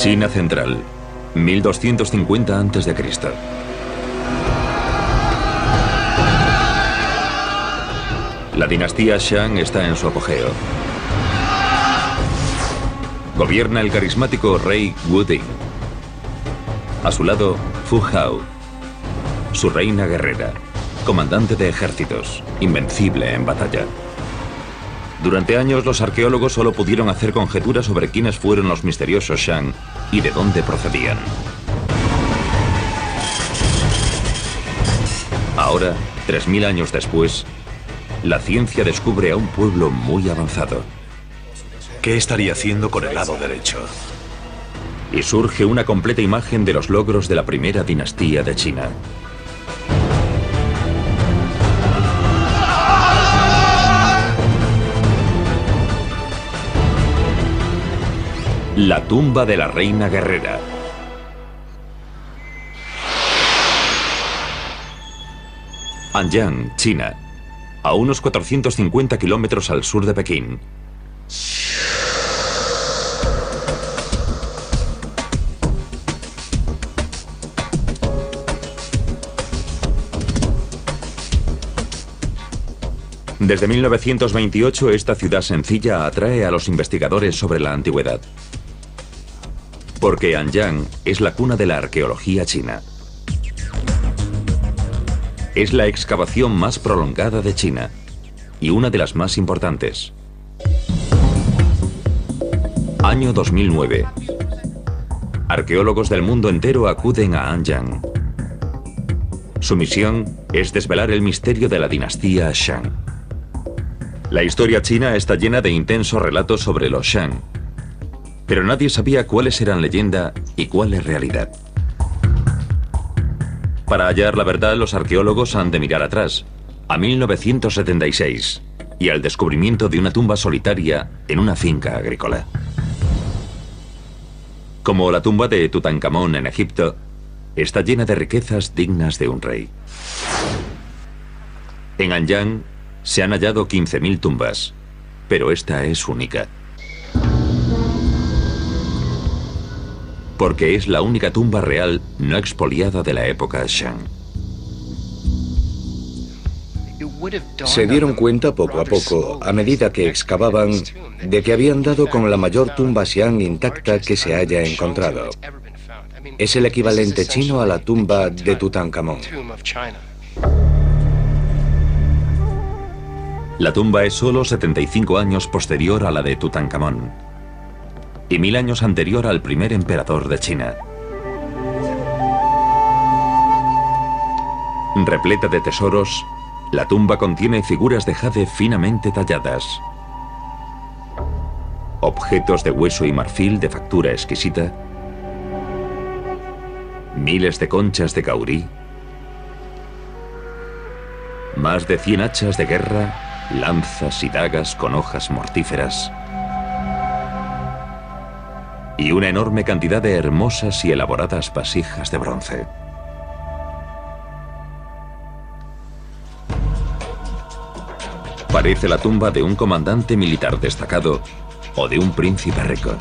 China central, 1250 a.C. La dinastía Shang está en su apogeo. Gobierna el carismático rey Wuding. A su lado, Fu Hao, su reina guerrera, comandante de ejércitos, invencible en batalla. Durante años los arqueólogos solo pudieron hacer conjeturas sobre quiénes fueron los misteriosos Shang y de dónde procedían. Ahora, 3000 años después, la ciencia descubre a un pueblo muy avanzado. ¿Qué estaría haciendo con el lado derecho? Y surge una completa imagen de los logros de la primera dinastía de China. La tumba de la reina guerrera. Anyang, China, a unos 450 kilómetros al sur de Pekín. Desde 1928, esta ciudad sencilla atrae a los investigadores sobre la antigüedad. Porque Anyang es la cuna de la arqueología china. Es la excavación más prolongada de China y una de las más importantes. Año 2009. Arqueólogos del mundo entero acuden a Anyang. Su misión es desvelar el misterio de la dinastía Shang. La historia china está llena de intensos relatos sobre los Shang, pero nadie sabía cuáles eran leyenda y cuál es realidad. Para hallar la verdad, los arqueólogos han de mirar atrás, a 1976, y al descubrimiento de una tumba solitaria en una finca agrícola. Como la tumba de Tutankamón en Egipto, está llena de riquezas dignas de un rey. En Anyang se han hallado 15.000 tumbas, pero esta es única. Porque es la única tumba real no expoliada de la época Shang. Se dieron cuenta poco a poco, a medida que excavaban, de que habían dado con la mayor tumba Xiang intacta que se haya encontrado. Es el equivalente chino a la tumba de Tutankamón. La tumba es solo 75 años posterior a la de Tutankamón y 1000 años anterior al primer emperador de China. Repleta de tesoros, la tumba contiene figuras de jade finamente talladas, objetos de hueso y marfil de factura exquisita, miles de conchas de caurí, más de 100 hachas de guerra, lanzas y dagas con hojas mortíferas, y una enorme cantidad de hermosas y elaboradas vasijas de bronce. Parece la tumba de un comandante militar destacado o de un príncipe rico.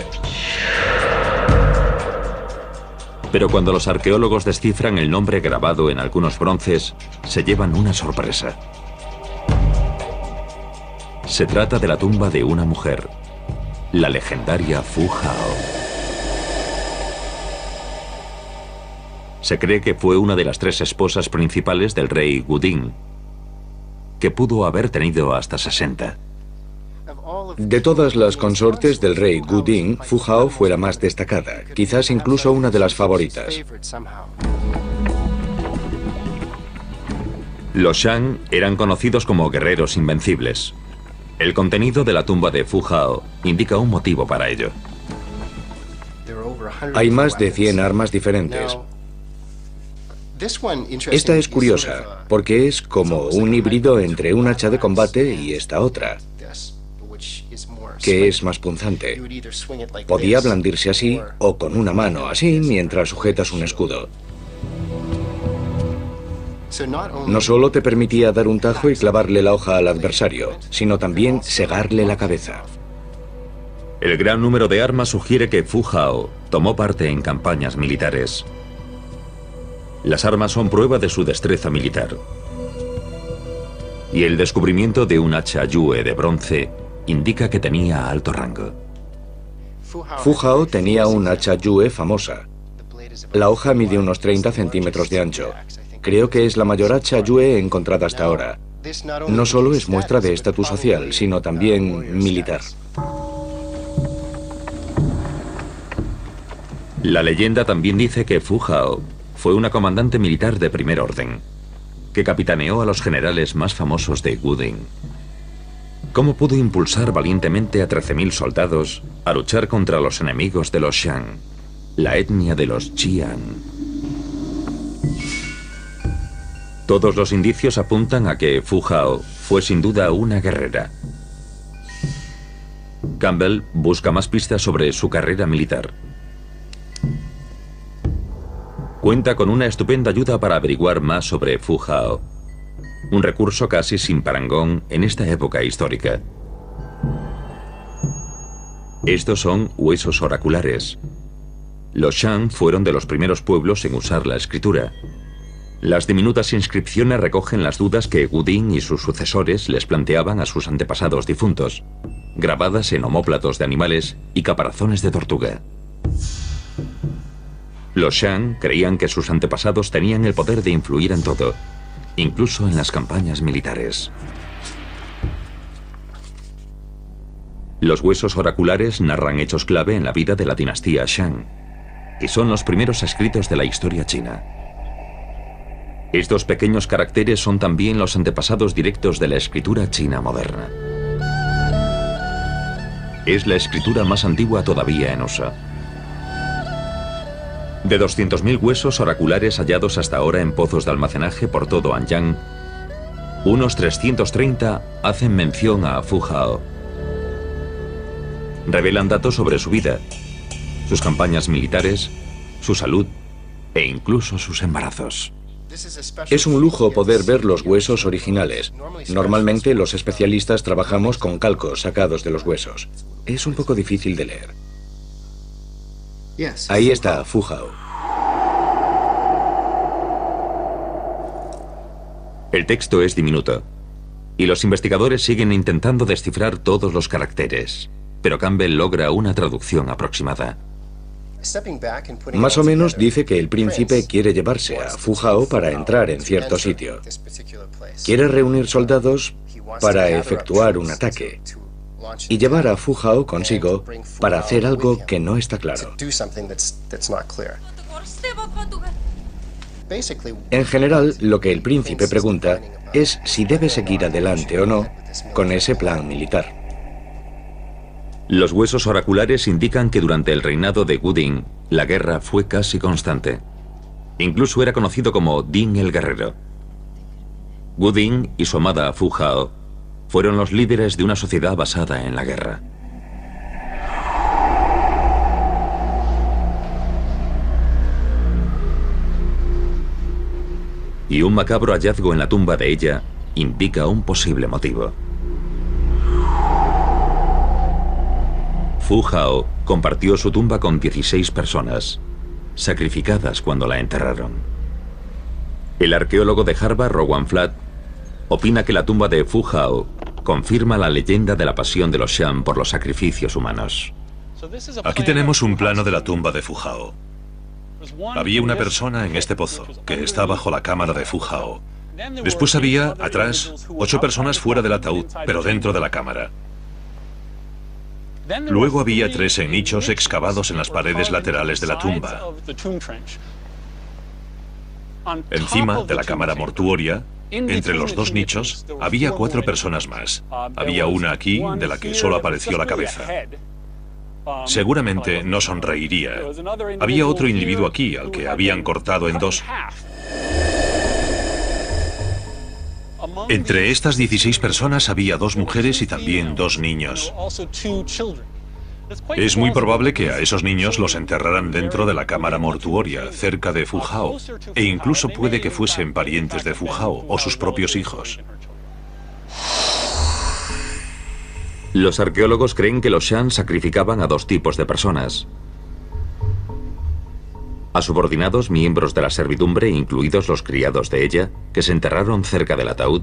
Pero cuando los arqueólogos descifran el nombre grabado en algunos bronces, se llevan una sorpresa. Se trata de la tumba de una mujer, la legendaria Fu Hao. Se cree que fue una de las 3 esposas principales del rey Wuding, que pudo haber tenido hasta 60. De todas las consortes del rey Wuding, Fu Hao fue la más destacada, quizás incluso una de las favoritas. Los Shang eran conocidos como guerreros invencibles. El contenido de la tumba de Fu Hao indica un motivo para ello. Hay más de 100 armas diferentes. Esta es curiosa, porque es como un híbrido entre un hacha de combate y esta otra, que es más punzante. Podía blandirse así o con una mano así mientras sujetas un escudo. No solo te permitía dar un tajo y clavarle la hoja al adversario, sino también segarle la cabeza. El gran número de armas sugiere que Fu Hao tomó parte en campañas militares. Las armas son prueba de su destreza militar. Y el descubrimiento de un hacha yue de bronce indica que tenía alto rango. Fu Hao tenía un hacha yue famosa. La hoja mide unos 30 centímetros de ancho. Creo que es la mayor hacha yue encontrada hasta ahora. No solo es muestra de estatus social, sino también militar. La leyenda también dice que Fu Hao fue una comandante militar de primer orden, que capitaneó a los generales más famosos de Wuding. ¿Cómo pudo impulsar valientemente a 13.000 soldados a luchar contra los enemigos de los Shang, la etnia de los Qian? Todos los indicios apuntan a que Fu Hao fue sin duda una guerrera. Campbell busca más pistas sobre su carrera militar. Cuenta con una estupenda ayuda para averiguar más sobre Fu Hao, un recurso casi sin parangón en esta época histórica. Estos son huesos oraculares. Los Shang fueron de los primeros pueblos en usar la escritura. Las diminutas inscripciones recogen las dudas que Wuding y sus sucesores les planteaban a sus antepasados difuntos, grabadas en omóplatos de animales y caparazones de tortuga. Los Shang creían que sus antepasados tenían el poder de influir en todo, incluso en las campañas militares. Los huesos oraculares narran hechos clave en la vida de la dinastía Shang, y son los primeros escritos de la historia china. Estos pequeños caracteres son también los antepasados directos de la escritura china moderna. Es la escritura más antigua todavía en uso. De 200.000 huesos oraculares hallados hasta ahora en pozos de almacenaje por todo Anyang, unos 330 hacen mención a Fu Hao. Revelan datos sobre su vida, sus campañas militares, su salud e incluso sus embarazos. Es un lujo poder ver los huesos originales. Normalmente los especialistas trabajamos con calcos sacados de los huesos. Es un poco difícil de leer. Ahí está Fu Hao. El texto es diminuto, y los investigadores siguen intentando descifrar todos los caracteres, pero Campbell logra una traducción aproximada. Más o menos dice que el príncipe quiere llevarse a Fu Hao para entrar en cierto sitio. Quiere reunir soldados para efectuar un ataque y llevar a Fu Hao consigo para hacer algo que no está claro. En general, lo que el príncipe pregunta es si debe seguir adelante o no con ese plan militar. Los huesos oraculares indican que durante el reinado de Wuding, la guerra fue casi constante. Incluso era conocido como Ding el Guerrero. Wuding y su amada Fu Hao fueron los líderes de una sociedad basada en la guerra. Y un macabro hallazgo en la tumba de ella indica un posible motivo. Fu Hao compartió su tumba con 16 personas, sacrificadas cuando la enterraron. El arqueólogo de Harvard, Rowan Flatt, opina que la tumba de Fu Hao confirma la leyenda de la pasión de los Shang por los sacrificios humanos. Aquí tenemos un plano de la tumba de Fu Hao. Había una persona en este pozo, que está bajo la cámara de Fu Hao. Después había, atrás, 8 personas fuera del ataúd, pero dentro de la cámara. Luego había 3 en nichos excavados en las paredes laterales de la tumba. Encima de la cámara mortuoria, entre los 2 nichos, había 4 personas más. Había una aquí, de la que solo apareció la cabeza. Seguramente no sonreiría. Había otro individuo aquí, al que habían cortado en 2. Entre estas 16 personas había 2 mujeres y también 2 niños. Es muy probable que a esos niños los enterraran dentro de la cámara mortuoria, cerca de Fu Hao, e incluso puede que fuesen parientes de Fu Hao o sus propios hijos. Los arqueólogos creen que los Shan sacrificaban a dos tipos de personas: a subordinados miembros de la servidumbre, incluidos los criados de ella, que se enterraron cerca del ataúd,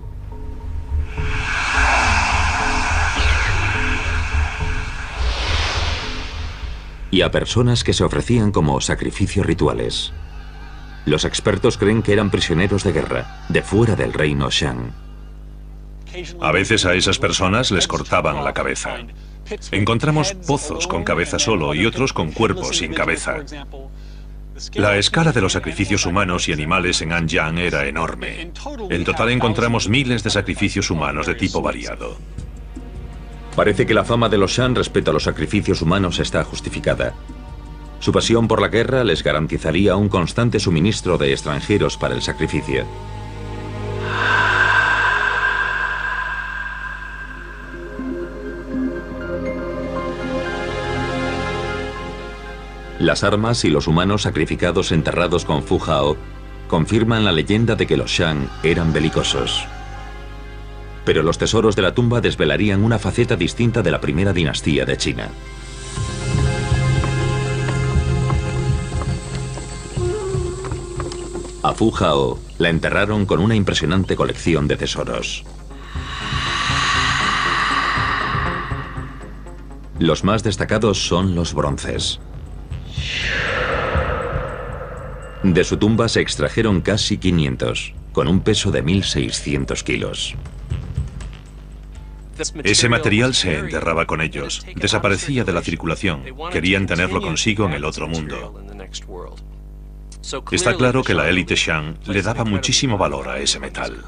y a personas que se ofrecían como sacrificios rituales. Los expertos creen que eran prisioneros de guerra, de fuera del reino Shan. A veces a esas personas les cortaban la cabeza. Encontramos pozos con cabeza solo y otros con cuerpo sin cabeza. La escala de los sacrificios humanos y animales en Anyang era enorme. En total encontramos miles de sacrificios humanos de tipo variado. Parece que la fama de los Shan respecto a los sacrificios humanos está justificada. Su pasión por la guerra les garantizaría un constante suministro de extranjeros para el sacrificio. Las armas y los humanos sacrificados enterrados con Fu Hao confirman la leyenda de que los Shan eran belicosos. Pero los tesoros de la tumba desvelarían una faceta distinta de la primera dinastía de China. A Fu Hao la enterraron con una impresionante colección de tesoros. Los más destacados son los bronces. De su tumba se extrajeron casi 500, con un peso de 1.600 kilos. Ese material se enterraba con ellos, desaparecía de la circulación, querían tenerlo consigo en el otro mundo. Está claro que la élite Shan le daba muchísimo valor a ese metal.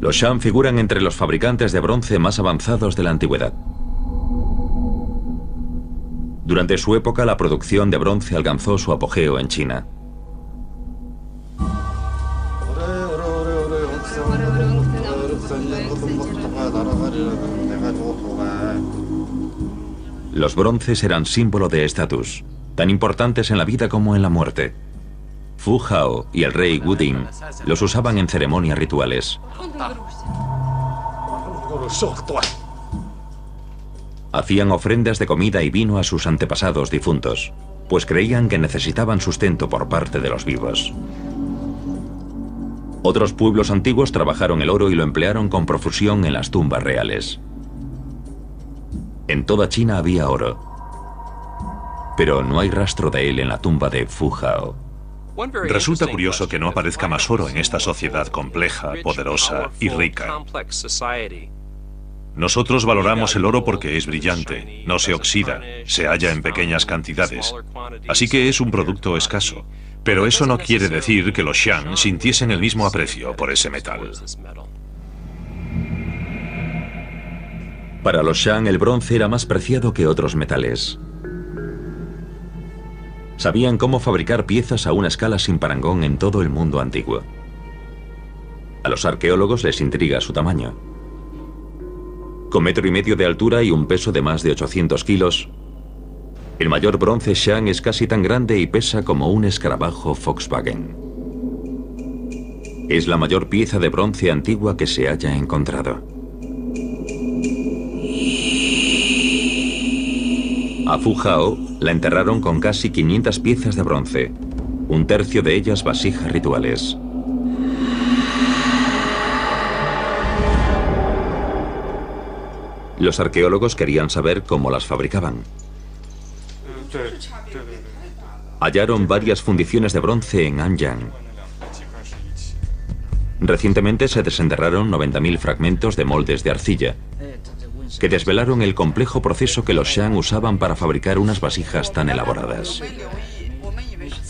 Los Shan figuran entre los fabricantes de bronce más avanzados de la antigüedad. Durante su época, la producción de bronce alcanzó su apogeo en China. Los bronces eran símbolo de estatus, tan importantes en la vida como en la muerte. Fu Hao y el rey Wuding los usaban en ceremonias rituales. Hacían ofrendas de comida y vino a sus antepasados difuntos, pues creían que necesitaban sustento por parte de los vivos. Otros pueblos antiguos trabajaron el oro y lo emplearon con profusión en las tumbas reales. En toda China había oro, pero no hay rastro de él en la tumba de Fu Hao. Resulta curioso que no aparezca más oro en esta sociedad compleja, poderosa y rica. Nosotros valoramos el oro porque es brillante, no se oxida, se halla en pequeñas cantidades, así que es un producto escaso. Pero eso no quiere decir que los Shan sintiesen el mismo aprecio por ese metal. Para los Shan el bronce era más preciado que otros metales. Sabían cómo fabricar piezas a una escala sin parangón en todo el mundo antiguo. A los arqueólogos les intriga su tamaño. Con 1,5 metros de altura y un peso de más de 800 kilos, el mayor bronce Shan es casi tan grande y pesa como un escarabajo Volkswagen. Es la mayor pieza de bronce antigua que se haya encontrado. A Fu Hao la enterraron con casi 500 piezas de bronce, un tercio de ellas vasijas rituales. Los arqueólogos querían saber cómo las fabricaban. Hallaron varias fundiciones de bronce en Anyang. Recientemente se desenterraron 90.000 fragmentos de moldes de arcilla, que desvelaron el complejo proceso que los Shan usaban para fabricar unas vasijas tan elaboradas.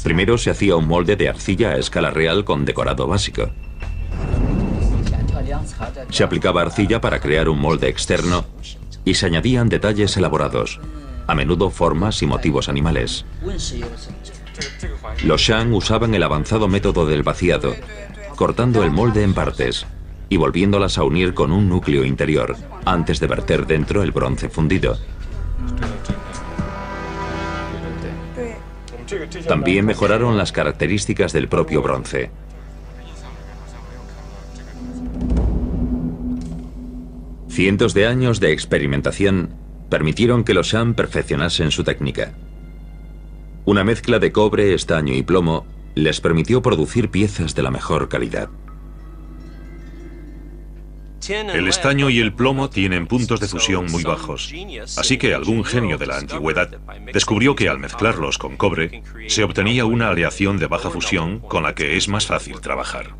Primero se hacía un molde de arcilla a escala real con decorado básico. Se aplicaba arcilla para crear un molde externo y se añadían detalles elaborados, a menudo formas y motivos animales. Los Shan usaban el avanzado método del vaciado, cortando el molde en partes y volviéndolas a unir con un núcleo interior, antes de verter dentro el bronce fundido. También mejoraron las características del propio bronce. Cientos de años de experimentación permitieron que los Shan perfeccionasen su técnica. Una mezcla de cobre, estaño y plomo les permitió producir piezas de la mejor calidad. El estaño y el plomo tienen puntos de fusión muy bajos, así que algún genio de la antigüedad descubrió que al mezclarlos con cobre se obtenía una aleación de baja fusión con la que es más fácil trabajar.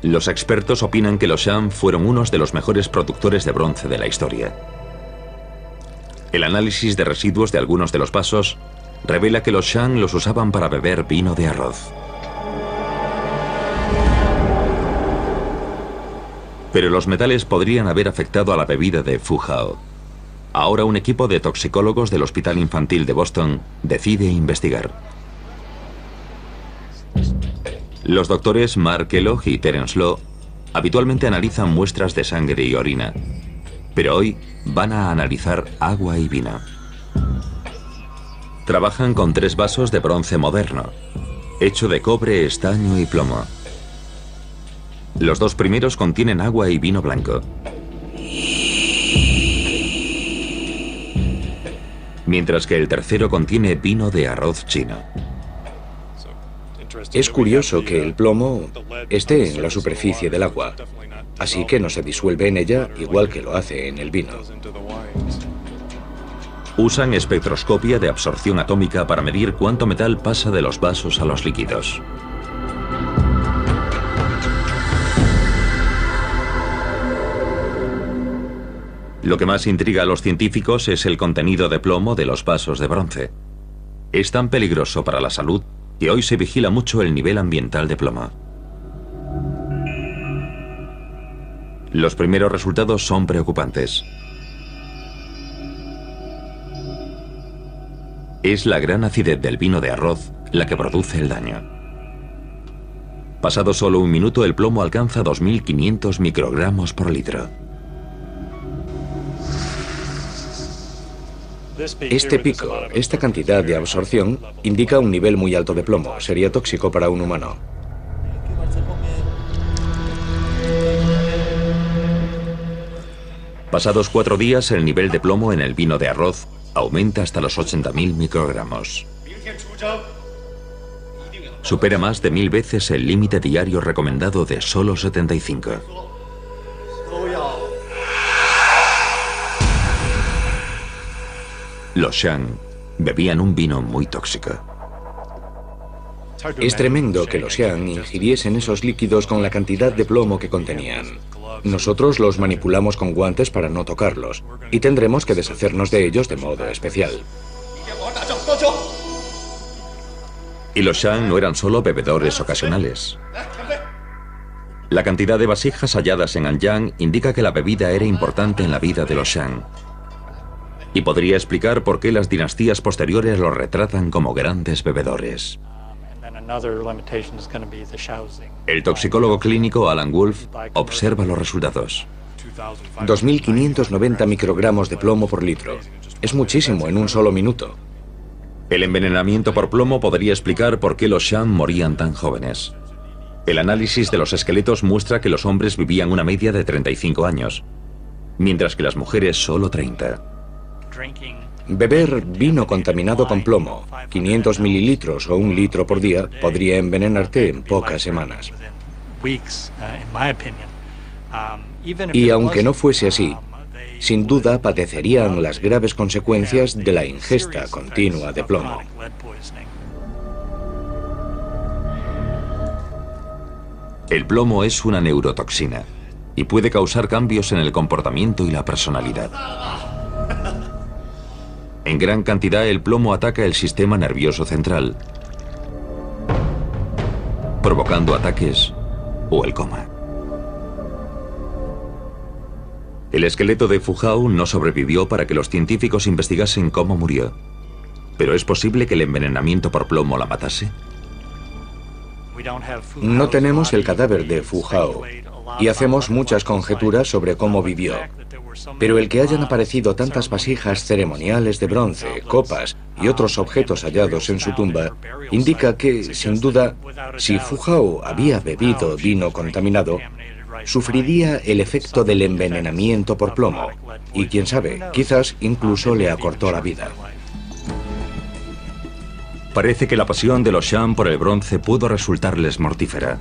Los expertos opinan que los Shan fueron unos de los mejores productores de bronce de la historia. El análisis de residuos de algunos de los vasos revela que los Shan los usaban para beber vino de arroz. Pero los metales podrían haber afectado a la bebida de Fu Hao. Ahora un equipo de toxicólogos del Hospital Infantil de Boston decide investigar. Los doctores Mark Kellogg y Terence Law habitualmente analizan muestras de sangre y orina, pero hoy van a analizar agua y vino. Trabajan con 3 vasos de bronce moderno, hecho de cobre, estaño y plomo. Los 2 primeros contienen agua y vino blanco, mientras que el tercero contiene vino de arroz chino. Es curioso que el plomo esté en la superficie del agua, así que no se disuelve en ella igual que lo hace en el vino. Usan espectroscopia de absorción atómica para medir cuánto metal pasa de los vasos a los líquidos. Lo que más intriga a los científicos es el contenido de plomo de los vasos de bronce. Es tan peligroso para la salud que hoy se vigila mucho el nivel ambiental de plomo. Los primeros resultados son preocupantes. Es la gran acidez del vino de arroz la que produce el daño. Pasado solo un minuto, el plomo alcanza 2.500 microgramos por litro. Este pico, esta cantidad de absorción, indica un nivel muy alto de plomo. Sería tóxico para un humano. Pasados 4 días, el nivel de plomo en el vino de arroz aumenta hasta los 80.000 microgramos. Supera más de 1000 veces el límite diario recomendado de solo 75. Los Shan bebían un vino muy tóxico. Es tremendo que los Shan ingiriesen esos líquidos con la cantidad de plomo que contenían. Nosotros los manipulamos con guantes para no tocarlos, y tendremos que deshacernos de ellos de modo especial. Y los Shan no eran solo bebedores ocasionales. La cantidad de vasijas halladas en Anyang indica que la bebida era importante en la vida de los Shan. Y podría explicar por qué las dinastías posteriores los retratan como grandes bebedores. El toxicólogo clínico Alan Wolf observa los resultados. 2.590 microgramos de plomo por litro. Es muchísimo en un solo minuto. El envenenamiento por plomo podría explicar por qué los Shan morían tan jóvenes. El análisis de los esqueletos muestra que los hombres vivían una media de 35 años, mientras que las mujeres solo 30. Beber vino contaminado con plomo, 500 mililitros o 1 litro por día, podría envenenarte en pocas semanas. Y aunque no fuese así, sin duda padecerían las graves consecuencias de la ingesta continua de plomo. El plomo es una neurotoxina y puede causar cambios en el comportamiento y la personalidad. En gran cantidad, el plomo ataca el sistema nervioso central, provocando ataques o el coma. El esqueleto de Fu Hao no sobrevivió para que los científicos investigasen cómo murió. ¿Pero es posible que el envenenamiento por plomo la matase? No tenemos el cadáver de Fu Hao y hacemos muchas conjeturas sobre cómo vivió. Pero el que hayan aparecido tantas vasijas ceremoniales de bronce, copas y otros objetos hallados en su tumba indica que, sin duda, si Fu Hao había bebido vino contaminado, sufriría el efecto del envenenamiento por plomo. Y quién sabe, quizás incluso le acortó la vida. Parece que la pasión de los Shan por el bronce pudo resultarles mortífera.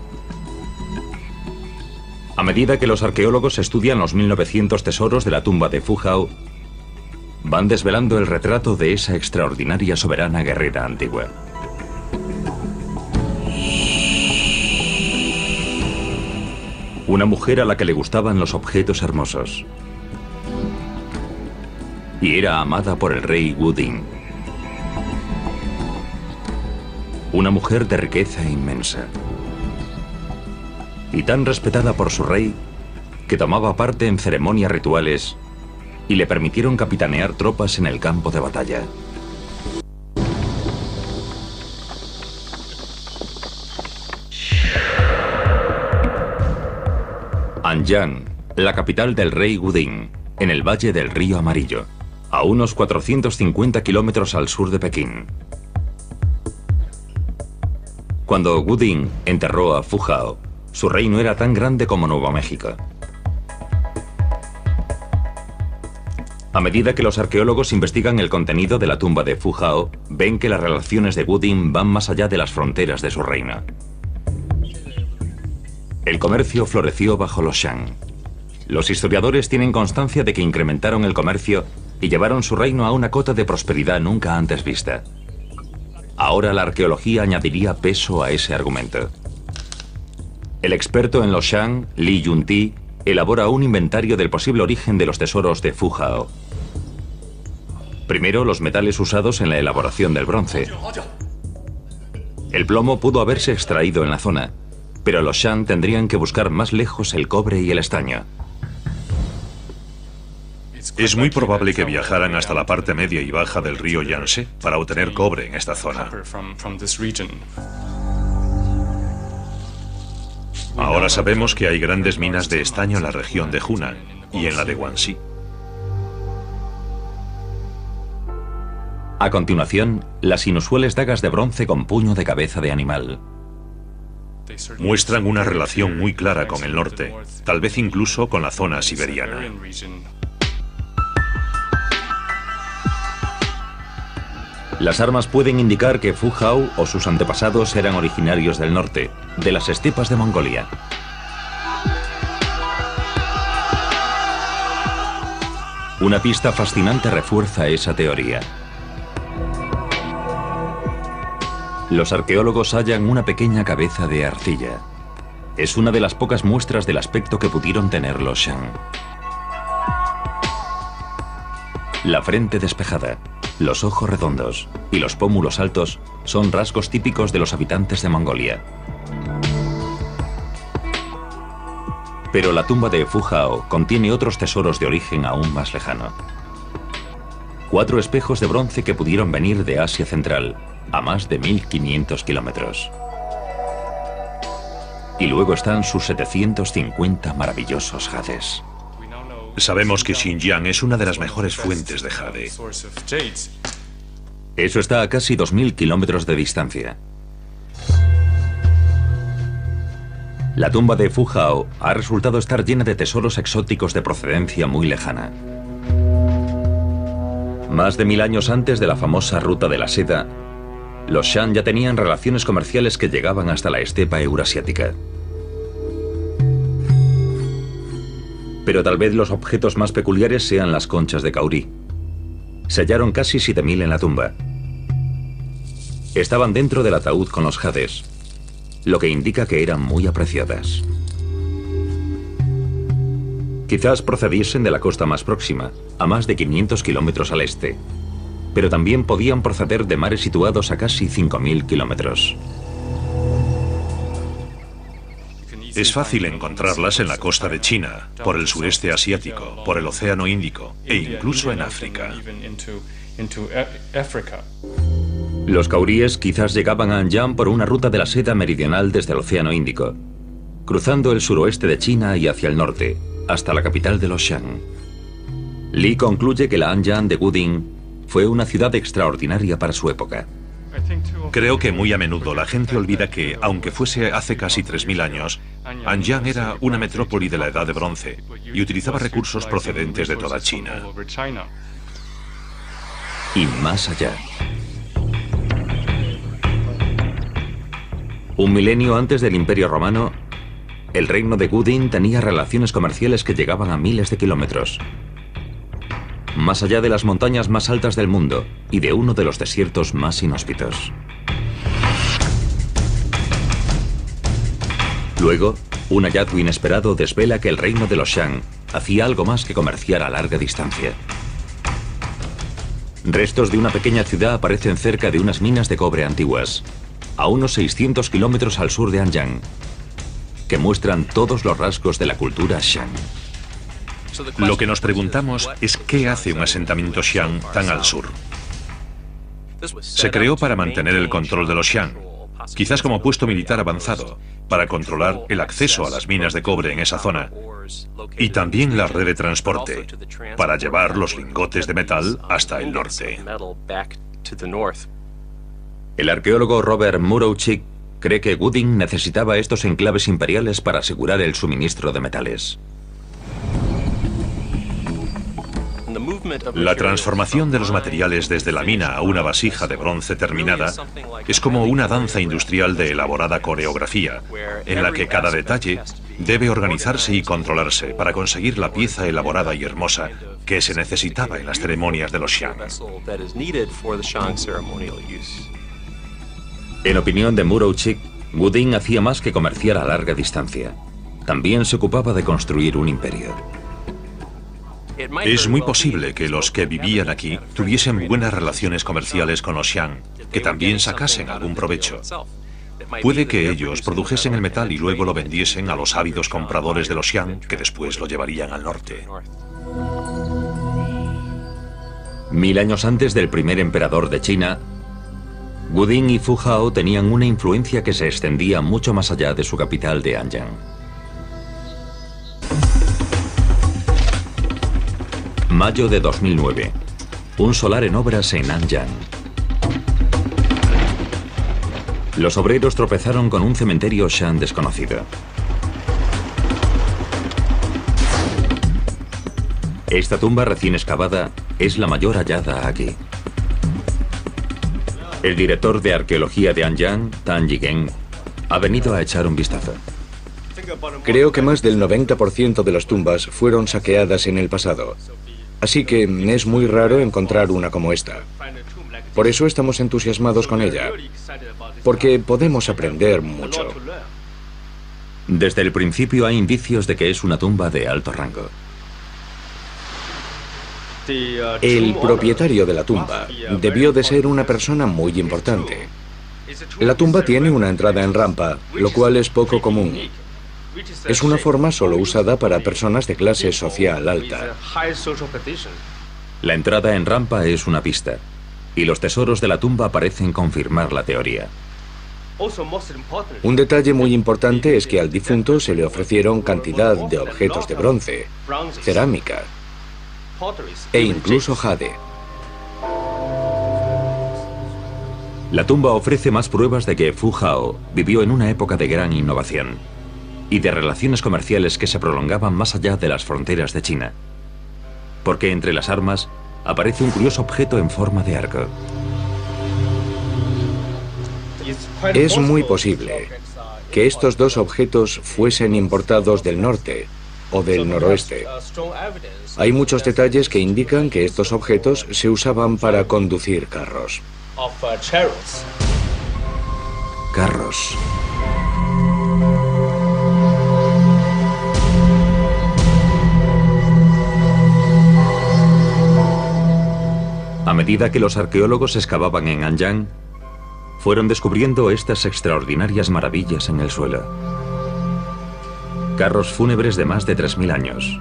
A medida que los arqueólogos estudian los 1900 tesoros de la tumba de Phu Khao, van desvelando el retrato de esa extraordinaria soberana guerrera antigua. Una mujer a la que le gustaban los objetos hermosos. Y era amada por el rey Wuding. Una mujer de riqueza inmensa. Y tan respetada por su rey que tomaba parte en ceremonias rituales y le permitieron capitanear tropas en el campo de batalla. Anyang, la capital del rey Wuding, en el valle del río Amarillo, a unos 450 kilómetros al sur de Pekín. Cuando Wuding enterró a Phu Khao, su reino era tan grande como Nuevo México. A medida que los arqueólogos investigan el contenido de la tumba de Phu Khao, ven que las relaciones de Wuding van más allá de las fronteras de su reino. El comercio floreció bajo los Shang. Los historiadores tienen constancia de que incrementaron el comercio y llevaron su reino a una cota de prosperidad nunca antes vista. Ahora la arqueología añadiría peso a ese argumento. El experto en los Shang, Li Yunti, elabora un inventario del posible origen de los tesoros de Phu Khao. Primero, los metales usados en la elaboración del bronce. El plomo pudo haberse extraído en la zona, pero los Shang tendrían que buscar más lejos el cobre y el estaño. Es muy probable que viajaran hasta la parte media y baja del río Yangtze para obtener cobre en esta zona. Ahora sabemos que hay grandes minas de estaño en la región de Hunan y en la de Guangxi. A continuación, las inusuales dagas de bronce con puño de cabeza de animal. Muestran una relación muy clara con el norte, tal vez incluso con la zona siberiana. Las armas pueden indicar que Phu Khao o sus antepasados eran originarios del norte, de las estepas de Mongolia. Una pista fascinante refuerza esa teoría. Los arqueólogos hallan una pequeña cabeza de arcilla. Es una de las pocas muestras del aspecto que pudieron tener los Shang. La frente despejada, los ojos redondos y los pómulos altos son rasgos típicos de los habitantes de Mongolia. Pero la tumba de Phu Khao contiene otros tesoros de origen aún más lejano. 4 espejos de bronce que pudieron venir de Asia Central, a más de 1500 kilómetros. Y luego están sus 750 maravillosos jades. Sabemos que Xinjiang es una de las mejores fuentes de jade. Eso está a casi 2000 kilómetros de distancia. La tumba de Phu Khao ha resultado estar llena de tesoros exóticos de procedencia muy lejana. Más de 1000 años antes de la famosa Ruta de la Seda, los Shang ya tenían relaciones comerciales que llegaban hasta la estepa eurasiática. Pero tal vez los objetos más peculiares sean las conchas de caurí. Se hallaron casi 7000 en la tumba. Estaban dentro del ataúd con los jades, lo que indica que eran muy apreciadas. Quizás procediesen de la costa más próxima, a más de 500 kilómetros al este, pero también podían proceder de mares situados a casi 5000 kilómetros. Es fácil encontrarlas en la costa de China, por el sureste asiático, por el Océano Índico e incluso en África. Los cauríes quizás llegaban a Anyang por una ruta de la seda meridional desde el Océano Índico, cruzando el suroeste de China y hacia el norte, hasta la capital de los Shang. Li concluye que la Anyang de Wuding fue una ciudad extraordinaria para su época. Creo que muy a menudo la gente olvida que, aunque fuese hace casi 3000 años, Anyang era una metrópoli de la Edad de Bronce y utilizaba recursos procedentes de toda China. Y más allá. Un milenio antes del Imperio Romano, el reino de Gudin tenía relaciones comerciales que llegaban a miles de kilómetros. Más allá de las montañas más altas del mundo y de uno de los desiertos más inhóspitos. Luego, un hallazgo inesperado desvela que el reino de los Shang hacía algo más que comerciar a larga distancia. Restos de una pequeña ciudad aparecen cerca de unas minas de cobre antiguas, a unos 600 kilómetros al sur de Anyang, que muestran todos los rasgos de la cultura Shang. Lo que nos preguntamos es qué hace un asentamiento Xiang tan al sur. Se creó para mantener el control de los Xiang, quizás como puesto militar avanzado, para controlar el acceso a las minas de cobre en esa zona, y también la red de transporte, para llevar los lingotes de metal hasta el norte. El arqueólogo Robert Murowczyk cree que Gudin necesitaba estos enclaves imperiales para asegurar el suministro de metales. La transformación de los materiales desde la mina a una vasija de bronce terminada es como una danza industrial de elaborada coreografía, en la que cada detalle debe organizarse y controlarse para conseguir la pieza elaborada y hermosa que se necesitaba en las ceremonias de los Xiang. En opinión de Murowczyk, Gudin hacía más que comerciar a larga distancia. También se ocupaba de construir un imperio. Es muy posible que los que vivían aquí tuviesen buenas relaciones comerciales con los Xiang, que también sacasen algún provecho. Puede que ellos produjesen el metal y luego lo vendiesen a los ávidos compradores de los Xiang, que después lo llevarían al norte. 1000 años antes del primer emperador de China, Gudin y Fu-hao tenían una influencia que se extendía mucho más allá de su capital de Anyang. Mayo de 2009. Un solar en obras en Anyang. Los obreros tropezaron con un cementerio Shan desconocido. Esta tumba recién excavada es la mayor hallada aquí. El director de arqueología de Anyang, Tan Yigeng, ha venido a echar un vistazo. Creo que más del 90% de las tumbas fueron saqueadas en el pasado. Así que es muy raro encontrar una como esta. Por eso estamos entusiasmados con ella, porque podemos aprender mucho. Desde el principio hay indicios de que es una tumba de alto rango. El propietario de la tumba debió de ser una persona muy importante. La tumba tiene una entrada en rampa, lo cual es poco común. Es una forma solo usada para personas de clase social alta. La entrada en rampa es una pista, y los tesoros de la tumba parecen confirmar la teoría. Un detalle muy importante es que al difunto se le ofrecieron cantidad de objetos de bronce, cerámica e incluso jade. La tumba ofrece más pruebas de que Fu-hao vivió en una época de gran innovación y de relaciones comerciales que se prolongaban más allá de las fronteras de China, porque entre las armas aparece un curioso objeto en forma de arco. Es muy posible que estos dos objetos fuesen importados del norte o del noroeste. Hay muchos detalles que indican que estos objetos se usaban para conducir carros. Carros. A medida que los arqueólogos excavaban en Anyang, fueron descubriendo estas extraordinarias maravillas en el suelo. Carros fúnebres de más de 3000 años,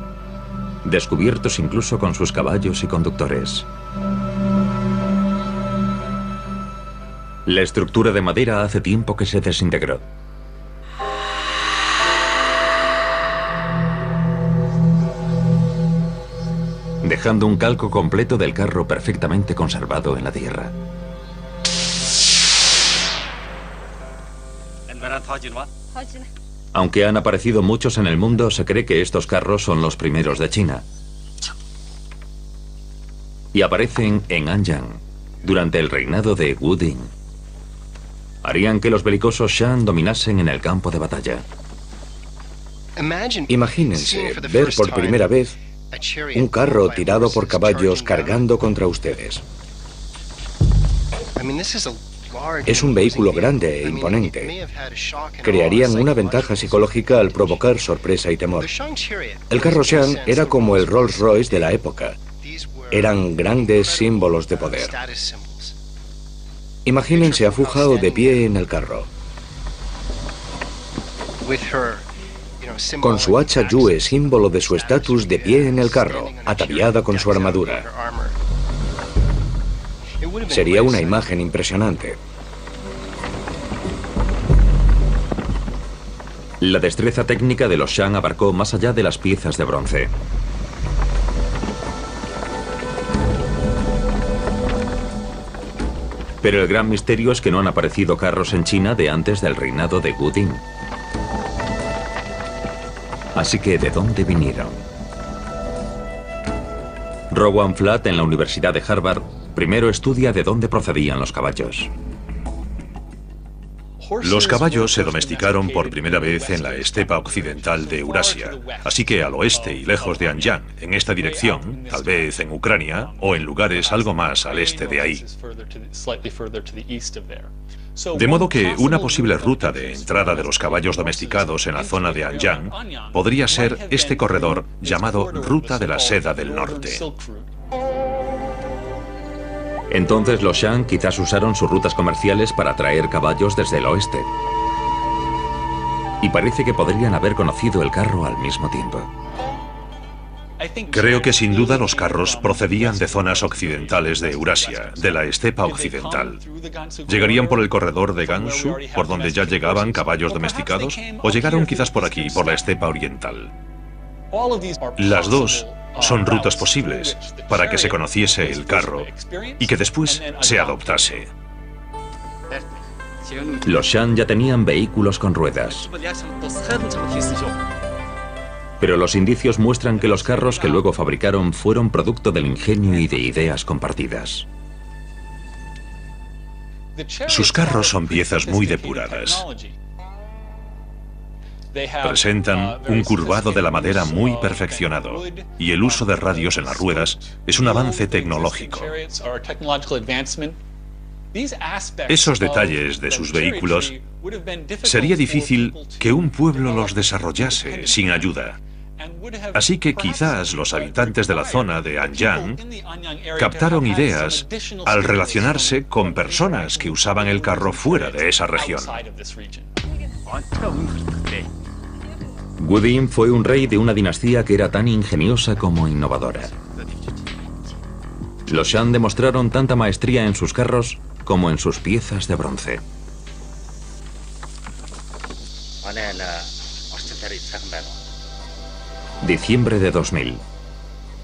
descubiertos incluso con sus caballos y conductores. La estructura de madera hace tiempo que se desintegró. Dejando un calco completo del carro perfectamente conservado en la tierra. Aunque han aparecido muchos en el mundo, se cree que estos carros son los primeros de China. Y aparecen en Anyang, durante el reinado de Wu Ding. Harían que los belicosos Shang dominasen en el campo de batalla. Imagínense ver por primera vez un carro tirado por caballos cargando contra ustedes. Es un vehículo grande e imponente. Crearían una ventaja psicológica al provocar sorpresa y temor. El carro Shang era como el Rolls Royce de la época. Eran grandes símbolos de poder. Imagínense a Fu Hao de pie en el carro, con su hacha Yue, símbolo de su estatus, de pie en el carro, ataviada con su armadura. Sería una imagen impresionante. La destreza técnica de los Shang abarcó más allá de las piezas de bronce. Pero el gran misterio es que no han aparecido carros en China de antes del reinado de Wu Ding. Así que, ¿de dónde vinieron? Rowan Flatt, en la Universidad de Harvard, primero estudia de dónde procedían los caballos. Los caballos se domesticaron por primera vez en la estepa occidental de Eurasia, así que al oeste y lejos de Anyang, en esta dirección, tal vez en Ucrania o en lugares algo más al este de ahí. De modo que una posible ruta de entrada de los caballos domesticados en la zona de Anyang podría ser este corredor llamado Ruta de la Seda del Norte. Entonces los Shang quizás usaron sus rutas comerciales para traer caballos desde el oeste. Y parece que podrían haber conocido el carro al mismo tiempo. Creo que sin duda los carros procedían de zonas occidentales de Eurasia, de la estepa occidental. ¿Llegarían por el corredor de Gansu, por donde ya llegaban caballos domesticados? ¿O llegaron quizás por aquí, por la estepa oriental? Las dos son rutas posibles para que se conociese el carro y que después se adoptase. Los Shang ya tenían vehículos con ruedas. Pero los indicios muestran que los carros que luego fabricaron fueron producto del ingenio y de ideas compartidas. Sus carros son piezas muy depuradas. Presentan un curvado de la madera muy perfeccionado y el uso de radios en las ruedas es un avance tecnológico. Esos detalles de sus vehículos sería difícil que un pueblo los desarrollase sin ayuda. Así que quizás los habitantes de la zona de Anyang captaron ideas al relacionarse con personas que usaban el carro fuera de esa región. Wu Ding fue un rey de una dinastía que era tan ingeniosa como innovadora. Los Shang demostraron tanta maestría en sus carros como en sus piezas de bronce. Diciembre de 2000.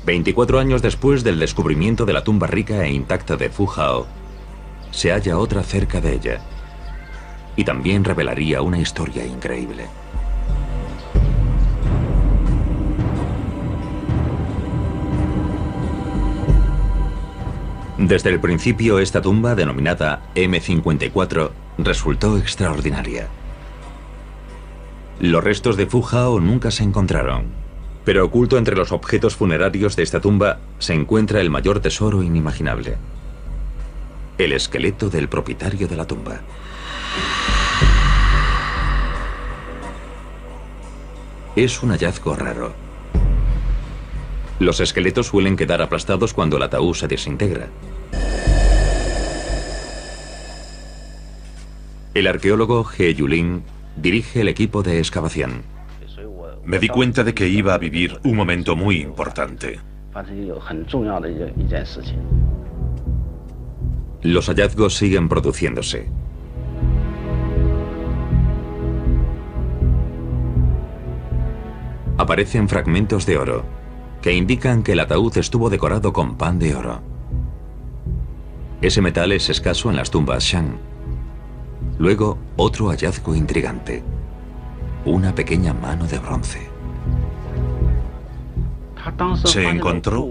24 años después del descubrimiento de la tumba rica e intacta de Fu Hao, se halla otra cerca de ella. Y también revelaría una historia increíble. Desde el principio, esta tumba, denominada M54, resultó extraordinaria. Los restos de Fu Hao nunca se encontraron, pero oculto entre los objetos funerarios de esta tumba se encuentra el mayor tesoro inimaginable: el esqueleto del propietario de la tumba. Es un hallazgo raro. Los esqueletos suelen quedar aplastados cuando el ataúd se desintegra. El arqueólogo He Yulin dirige el equipo de excavación. Me di cuenta de que iba a vivir un momento muy importante. Los hallazgos siguen produciéndose. Aparecen fragmentos de oro que indican que el ataúd estuvo decorado con pan de oro. Ese metal es escaso en las tumbas Shang. Luego, otro hallazgo intrigante: una pequeña mano de bronce. Se encontró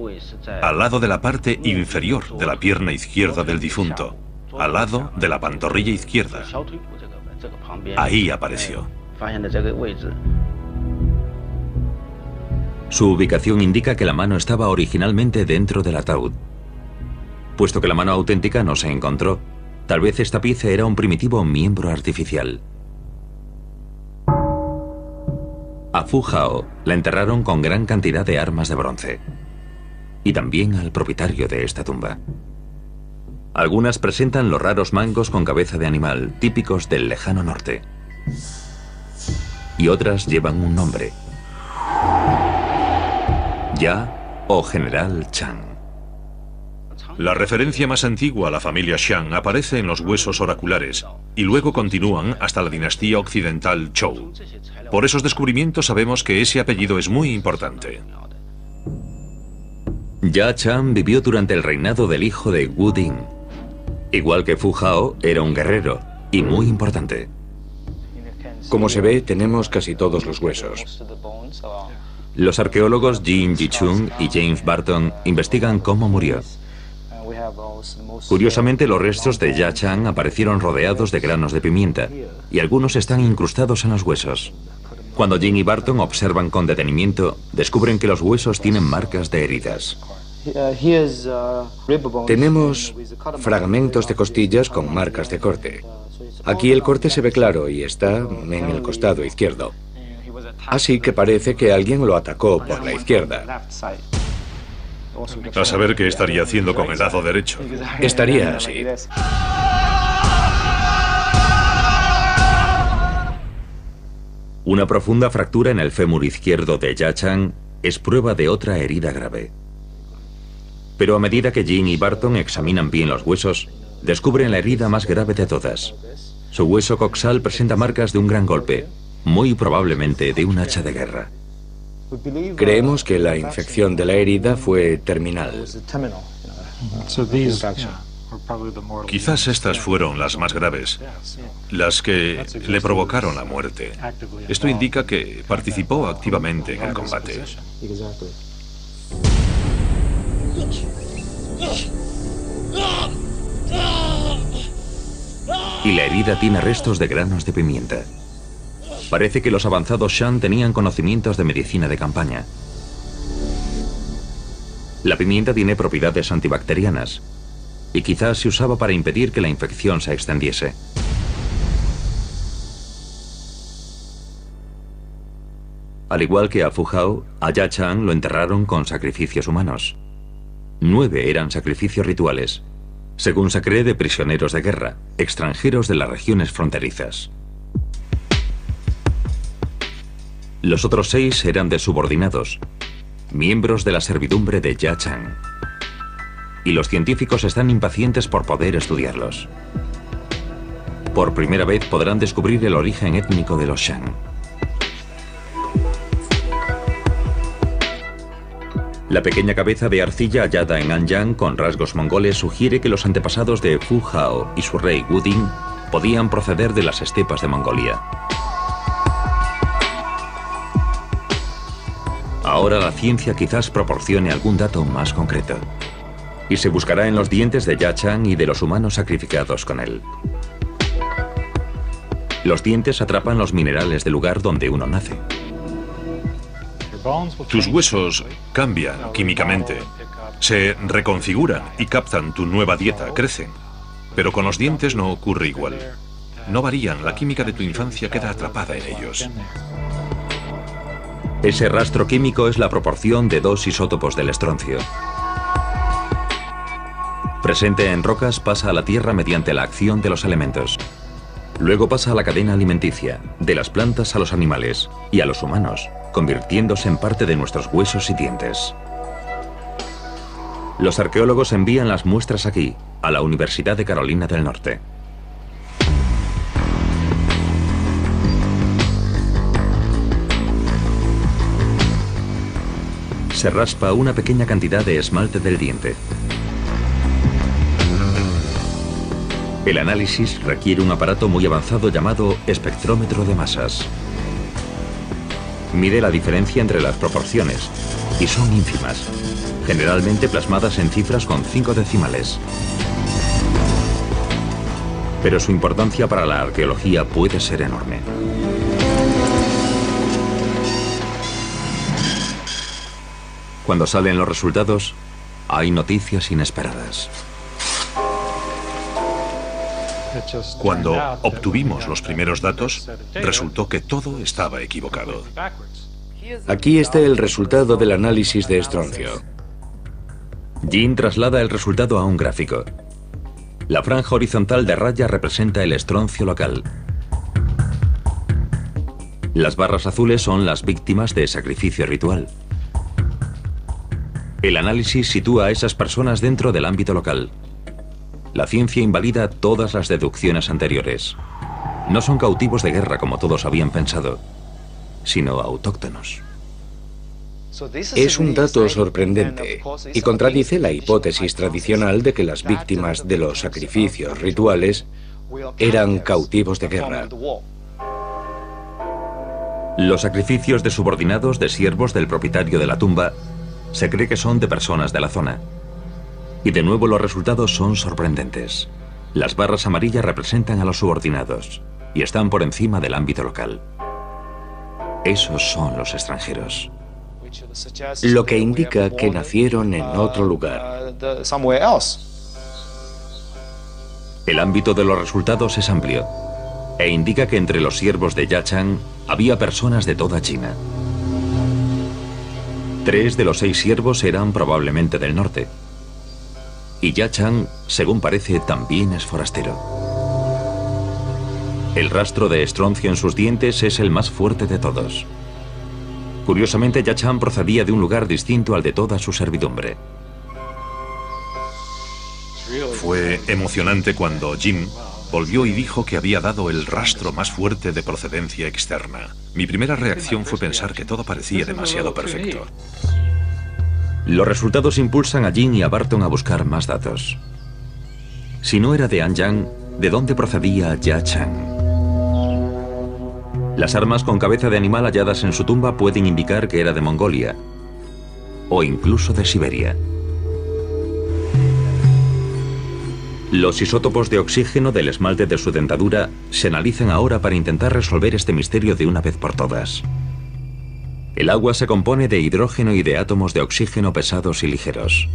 al lado de la parte inferior de la pierna izquierda del difunto, al lado de la pantorrilla izquierda. Ahí apareció. Su ubicación indica que la mano estaba originalmente dentro del ataúd. Puesto que la mano auténtica no se encontró, tal vez esta pieza era un primitivo miembro artificial. A Fu Hao la enterraron con gran cantidad de armas de bronce. Y también al propietario de esta tumba. Algunas presentan los raros mangos con cabeza de animal, típicos del lejano norte. Y otras llevan un nombre: Ya o General Chang. La referencia más antigua a la familia Shang aparece en los huesos oraculares y luego continúan hasta la dinastía occidental Zhou. Por esos descubrimientos sabemos que ese apellido es muy importante. Ya Chang vivió durante el reinado del hijo de Wu Ding. Igual que Fu Hao, era un guerrero y muy importante. Como se ve, tenemos casi todos los huesos. Los arqueólogos Jin Jichun y James Barton investigan cómo murió. Curiosamente, los restos de Ya Chang aparecieron rodeados de granos de pimienta y algunos están incrustados en los huesos. Cuando Jin y Barton observan con detenimiento, descubren que los huesos tienen marcas de heridas. Tenemos fragmentos de costillas con marcas de corte. Aquí el corte se ve claro y está en el costado izquierdo. Así que parece que alguien lo atacó por la izquierda. A saber qué estaría haciendo con el lado derecho. Estaría así. Una profunda fractura en el fémur izquierdo de Ya Chang es prueba de otra herida grave. Pero a medida que Jin y Barton examinan bien los huesos, descubren la herida más grave de todas. Su hueso coxal presenta marcas de un gran golpe, muy probablemente de un hacha de guerra. Creemos que la infección de la herida fue terminal. Quizás estas fueron las más graves, las que le provocaron la muerte. Esto indica que participó activamente en el combate. Y la herida tiene restos de granos de pimienta. Parece que los avanzados Shang tenían conocimientos de medicina de campaña. La pimienta tiene propiedades antibacterianas y quizás se usaba para impedir que la infección se extendiese. Al igual que a Fu Hao, a Ya Chang lo enterraron con sacrificios humanos. 9 eran sacrificios rituales, según se cree, de prisioneros de guerra, extranjeros de las regiones fronterizas. Los otros 6 eran de subordinados, miembros de la servidumbre de Ya Chang. Y los científicos están impacientes por poder estudiarlos. Por primera vez podrán descubrir el origen étnico de los Shang. La pequeña cabeza de arcilla hallada en Anyang con rasgos mongoles sugiere que los antepasados de Fu Hao y su rey Wu Ding podían proceder de las estepas de Mongolia. Ahora la ciencia quizás proporcione algún dato más concreto. Y se buscará en los dientes de Ya Chang y de los humanos sacrificados con él. Los dientes atrapan los minerales del lugar donde uno nace. Tus huesos cambian químicamente, se reconfiguran y captan tu nueva dieta, crecen. Pero con los dientes no ocurre igual. No varían, la química de tu infancia queda atrapada en ellos. Ese rastro químico es la proporción de 2 isótopos del estroncio. Presente en rocas, pasa a la tierra mediante la acción de los elementos. Luego pasa a la cadena alimenticia, de las plantas a los animales y a los humanos, convirtiéndose en parte de nuestros huesos y dientes. Los arqueólogos envían las muestras aquí, a la Universidad de Carolina del Norte. Se raspa una pequeña cantidad de esmalte del diente. El análisis requiere un aparato muy avanzado llamado espectrómetro de masas. Mide la diferencia entre las proporciones y son ínfimas, generalmente plasmadas en cifras con 5 decimales. Pero su importancia para la arqueología puede ser enorme. Cuando salen los resultados, hay noticias inesperadas. Cuando obtuvimos los primeros datos, resultó que todo estaba equivocado. Aquí está el resultado del análisis de estroncio. Jin traslada el resultado a un gráfico. La franja horizontal de raya representa el estroncio local. Las barras azules son las víctimas de sacrificio ritual. El análisis sitúa a esas personas dentro del ámbito local. La ciencia invalida todas las deducciones anteriores. No son cautivos de guerra como todos habían pensado, sino autóctonos. Es un dato sorprendente y contradice la hipótesis tradicional de que las víctimas de los sacrificios rituales eran cautivos de guerra. Los sacrificios de subordinados de siervos del propietario de la tumba se cree que son de personas de la zona. Y de nuevo los resultados son sorprendentes. Las barras amarillas representan a los subordinados y están por encima del ámbito local. Esos son los extranjeros. Lo que indica que nacieron en otro lugar. El ámbito de los resultados es amplio e indica que entre los siervos de Yachang había personas de toda China. 3 de los 6 siervos eran probablemente del norte. Y Yachang, según parece, también es forastero. El rastro de estroncio en sus dientes es el más fuerte de todos. Curiosamente, Yachang procedía de un lugar distinto al de toda su servidumbre. Fue emocionante cuando Jim volvió y dijo que había dado el rastro más fuerte de procedencia externa. Mi primera reacción fue pensar que todo parecía demasiado perfecto. Los resultados impulsan a Jin y a Barton a buscar más datos. Si no era de Anyang, ¿de dónde procedía Yachang? Las armas con cabeza de animal halladas en su tumba pueden indicar que era de Mongolia o incluso de Siberia. Los isótopos de oxígeno del esmalte de su dentadura se analizan ahora para intentar resolver este misterio de una vez por todas. El agua se compone de hidrógeno y de átomos de oxígeno pesados y ligeros.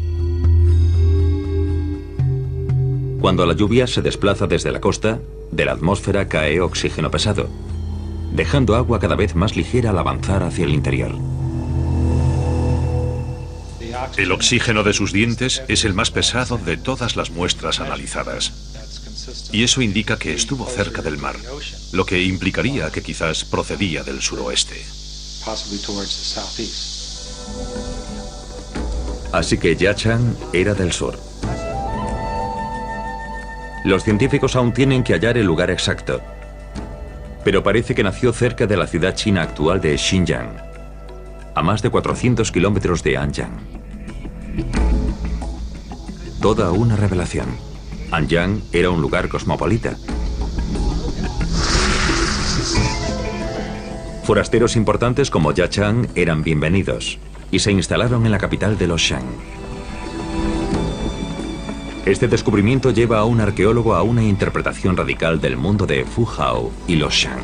Cuando la lluvia se desplaza desde la costa, de la atmósfera cae oxígeno pesado, dejando agua cada vez más ligera al avanzar hacia el interior. El oxígeno de sus dientes es el más pesado de todas las muestras analizadas. Y eso indica que estuvo cerca del mar, lo que implicaría que quizás procedía del suroeste. Así que Yachang era del sur. Los científicos aún tienen que hallar el lugar exacto, pero parece que nació cerca de la ciudad china actual de Xinjiang, a más de 400 kilómetros de Anyang. Toda una revelación. Anyang era un lugar cosmopolita. Forasteros importantes como Yachang eran bienvenidos y se instalaron en la capital de los Shang. Este descubrimiento lleva a un arqueólogo a una interpretación radical del mundo de Fu Hao y los Shang.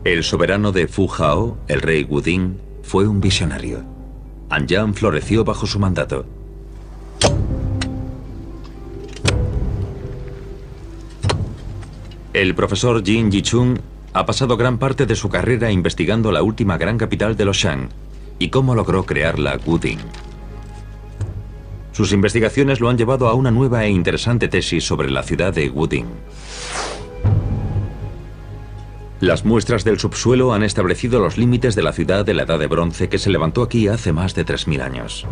El soberano de Fu Hao, el rey Wuding, fue un visionario. Anyang floreció bajo su mandato. El profesor Jin Yichun ha pasado gran parte de su carrera investigando la última gran capital de los Shang y cómo logró crearla Wuding. Sus investigaciones lo han llevado a una nueva e interesante tesis sobre la ciudad de Wuding. Las muestras del subsuelo han establecido los límites de la ciudad de la Edad de Bronce que se levantó aquí hace más de 3000 años.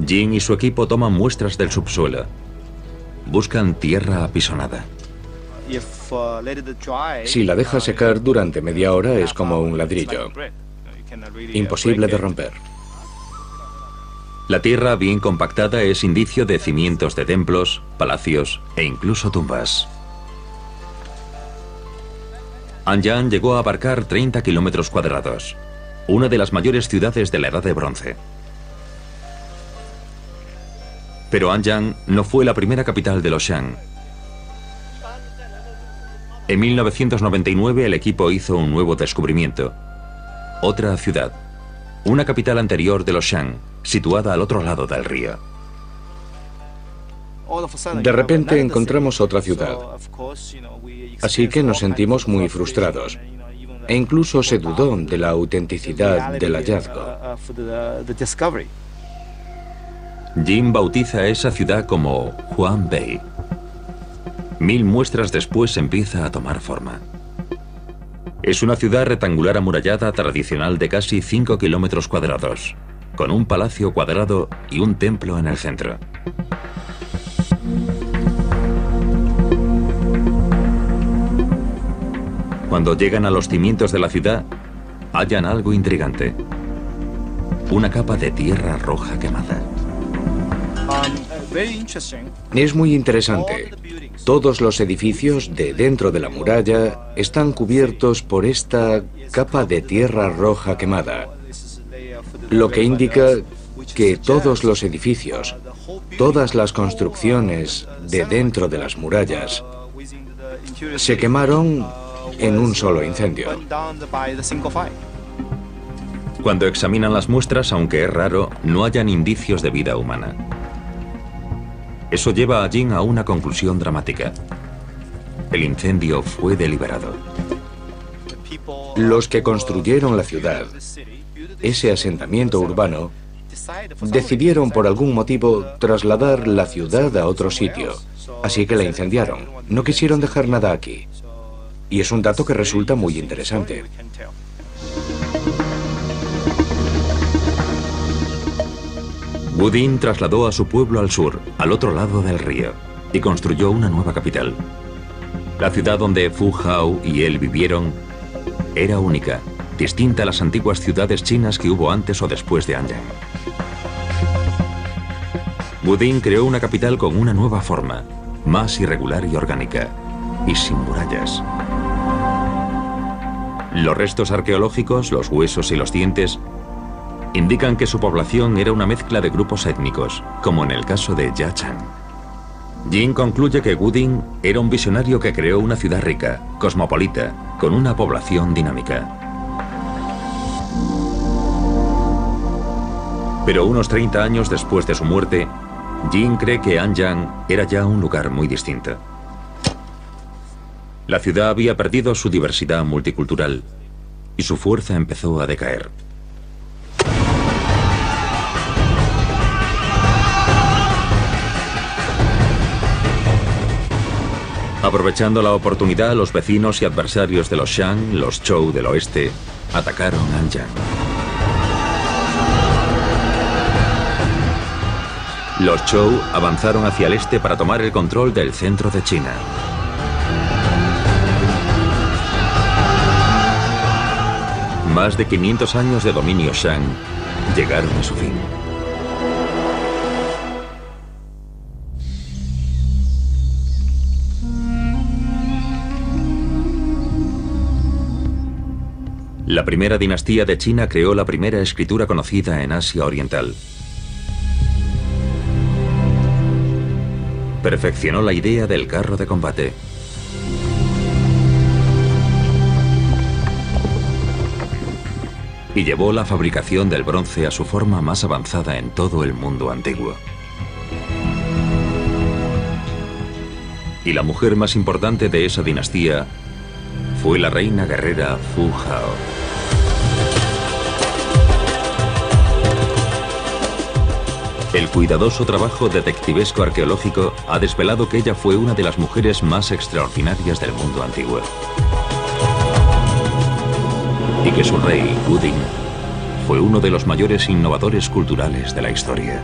Jin y su equipo toman muestras del subsuelo. Buscan tierra apisonada. Si la deja secar durante media hora es como un ladrillo. Imposible de romper. La tierra bien compactada es indicio de cimientos de templos, palacios e incluso tumbas. Anyang llegó a abarcar 30 kilómetros cuadrados, una de las mayores ciudades de la Edad de Bronce. Pero Anyang no fue la primera capital de los Shang. En 1999 el equipo hizo un nuevo descubrimiento. Otra ciudad, una capital anterior de los Shang, situada al otro lado del río. De repente encontramos otra ciudad, así que nos sentimos muy frustrados, e incluso se dudó de la autenticidad del hallazgo. Jin bautiza a esa ciudad como Huanbei. 1000 muestras después empieza a tomar forma. Es una ciudad rectangular amurallada tradicional de casi 5 kilómetros cuadrados, con un palacio cuadrado y un templo en el centro. Cuando llegan a los cimientos de la ciudad, hallan algo intrigante. Una capa de tierra roja quemada. Es muy interesante. Todos los edificios de dentro de la muralla están cubiertos por esta capa de tierra roja quemada, lo que indica que todos los edificios, todas las construcciones de dentro de las murallas, se quemaron en un solo incendio. Cuando examinan las muestras, aunque es raro, no hallan indicios de vida humana. Eso lleva a Jin a una conclusión dramática. El incendio fue deliberado. Los que construyeron la ciudad, ese asentamiento urbano, decidieron por algún motivo trasladar la ciudad a otro sitio, así que la incendiaron. No quisieron dejar nada aquí. Y es un dato que resulta muy interesante. Wudin trasladó a su pueblo al sur, al otro lado del río, y construyó una nueva capital. La ciudad donde Fu Hao y él vivieron era única, distinta a las antiguas ciudades chinas que hubo antes o después de Anyang. Wudin creó una capital con una nueva forma, más irregular y orgánica, y sin murallas. Los restos arqueológicos, los huesos y los dientes indican que su población era una mezcla de grupos étnicos, como en el caso de Yachan. Jin concluye que Wudin era un visionario que creó una ciudad rica, cosmopolita, con una población dinámica. Pero unos 30 años después de su muerte, Jin cree que Anyang era ya un lugar muy distinto. La ciudad había perdido su diversidad multicultural y su fuerza empezó a decaer. Aprovechando la oportunidad, los vecinos y adversarios de los Shang, los Zhou del oeste, atacaron Anyang. Los Zhou avanzaron hacia el este para tomar el control del centro de China. Más de 500 años de dominio Shang llegaron a su fin. La primera dinastía de China creó la primera escritura conocida en Asia Oriental. Perfeccionó la idea del carro de combate. Y llevó la fabricación del bronce a su forma más avanzada en todo el mundo antiguo. Y la mujer más importante de esa dinastía fue la reina guerrera Fu Hao. El cuidadoso trabajo detectivesco arqueológico ha desvelado que ella fue una de las mujeres más extraordinarias del mundo antiguo. Y que su rey, Wudin, fue uno de los mayores innovadores culturales de la historia.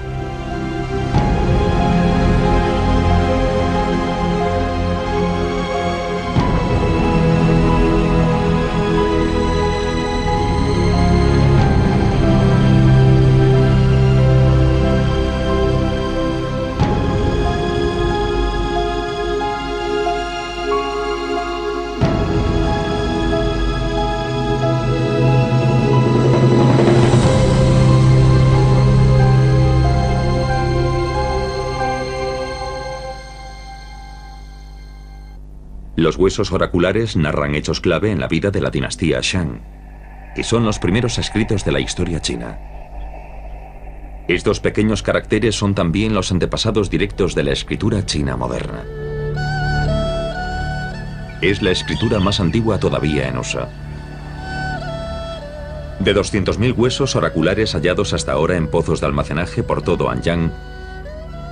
Los huesos oraculares narran hechos clave en la vida de la dinastía Shang, que son los primeros escritos de la historia china. Estos pequeños caracteres son también los antepasados directos de la escritura china moderna. Es la escritura más antigua todavía en uso. De 200.000 huesos oraculares hallados hasta ahora en pozos de almacenaje por todo Anyang,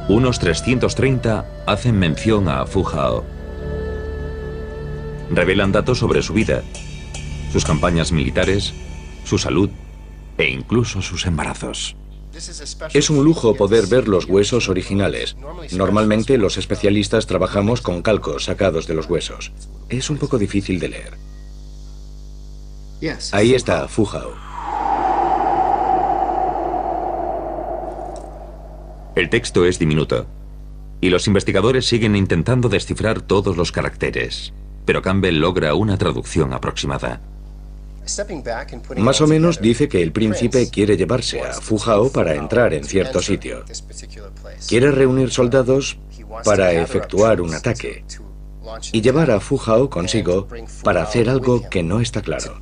unos 330 hacen mención a Fu Hao. Revelan datos sobre su vida, sus campañas militares, su salud e incluso sus embarazos. Es un lujo poder ver los huesos originales. Normalmente los especialistas trabajamos con calcos sacados de los huesos. Es un poco difícil de leer. Ahí está Fu Hao. El texto es diminuto, y los investigadores siguen intentando descifrar todos los caracteres, pero Campbell logra una traducción aproximada. Más o menos dice que el príncipe quiere llevarse a Fu Hao para entrar en cierto sitio. Quiere reunir soldados para efectuar un ataque y llevar a Fu Hao consigo para hacer algo que no está claro.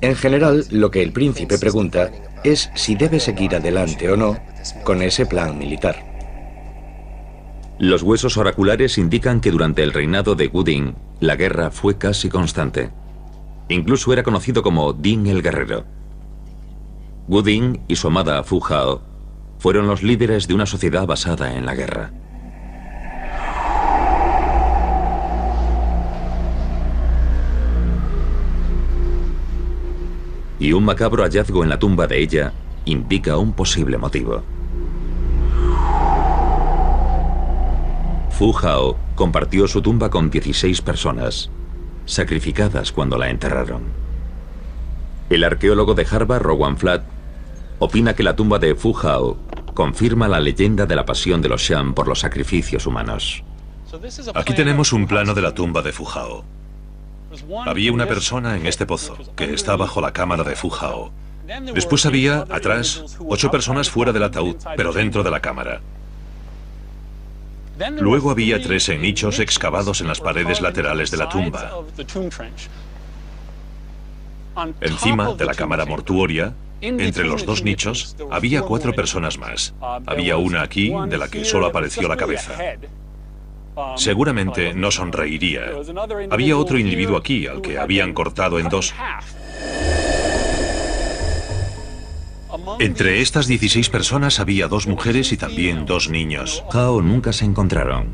En general, lo que el príncipe pregunta es si debe seguir adelante o no con ese plan militar. Los huesos oraculares indican que durante el reinado de Wu Ding, la guerra fue casi constante. Incluso era conocido como Ding el Guerrero. Wu Ding y su amada Fu Hao fueron los líderes de una sociedad basada en la guerra. Y un macabro hallazgo en la tumba de ella indica un posible motivo. Fu Hao compartió su tumba con 16 personas, sacrificadas cuando la enterraron. El arqueólogo de Harvard, Rowan Flatt, opina que la tumba de Fu Hao confirma la leyenda de la pasión de los Shang por los sacrificios humanos. Aquí tenemos un plano de la tumba de Fu Hao. Había una persona en este pozo, que está bajo la cámara de Fu Hao. Después había, atrás, 8 personas fuera del ataúd, pero dentro de la cámara. Luego había 13 nichos excavados en las paredes laterales de la tumba. Encima de la cámara mortuoria, entre los 2 nichos, había 4 personas más. Había una aquí, de la que solo apareció la cabeza. Seguramente no sonreiría. Había otro individuo aquí, al que habían cortado en 2. Entre estas 16 personas había 2 mujeres y también 2 niños. Hao nunca se encontraron,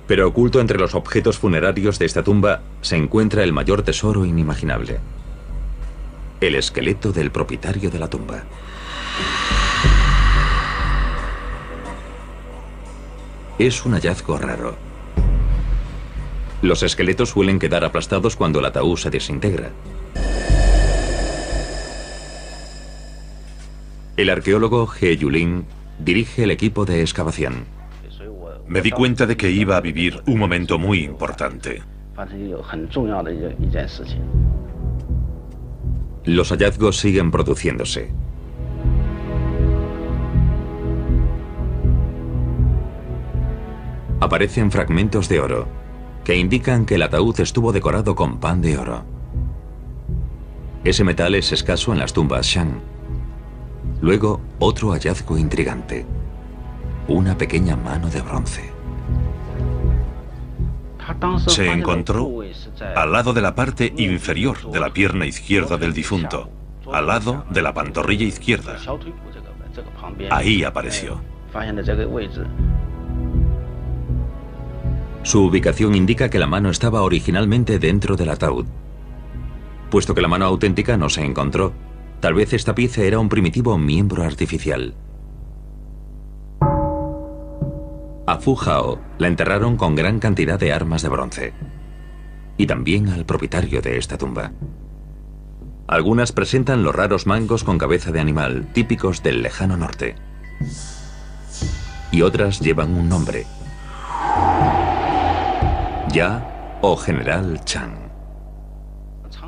pero oculto entre los objetos funerarios de esta tumba se encuentra el mayor tesoro inimaginable: el esqueleto del propietario de la tumba. Es un hallazgo raro. Los esqueletos suelen quedar aplastados cuando el ataúd se desintegra. El arqueólogo He Yulin dirige el equipo de excavación. Me di cuenta de que iba a vivir un momento muy importante. Los hallazgos siguen produciéndose. Aparecen fragmentos de oro que indican que el ataúd estuvo decorado con pan de oro. Ese metal es escaso en las tumbas Shang. Luego, otro hallazgo intrigante: una pequeña mano de bronce. Se encontró al lado de la parte inferior de la pierna izquierda del difunto, al lado de la pantorrilla izquierda. Ahí apareció. Su ubicación indica que la mano estaba originalmente dentro del ataúd. Puesto que la mano auténtica no se encontró, tal vez esta pieza era un primitivo miembro artificial. A Fu Hao la enterraron con gran cantidad de armas de bronce. Y también al propietario de esta tumba. Algunas presentan los raros mangos con cabeza de animal, típicos del lejano norte. Y otras llevan un nombre: Ya o General Chang.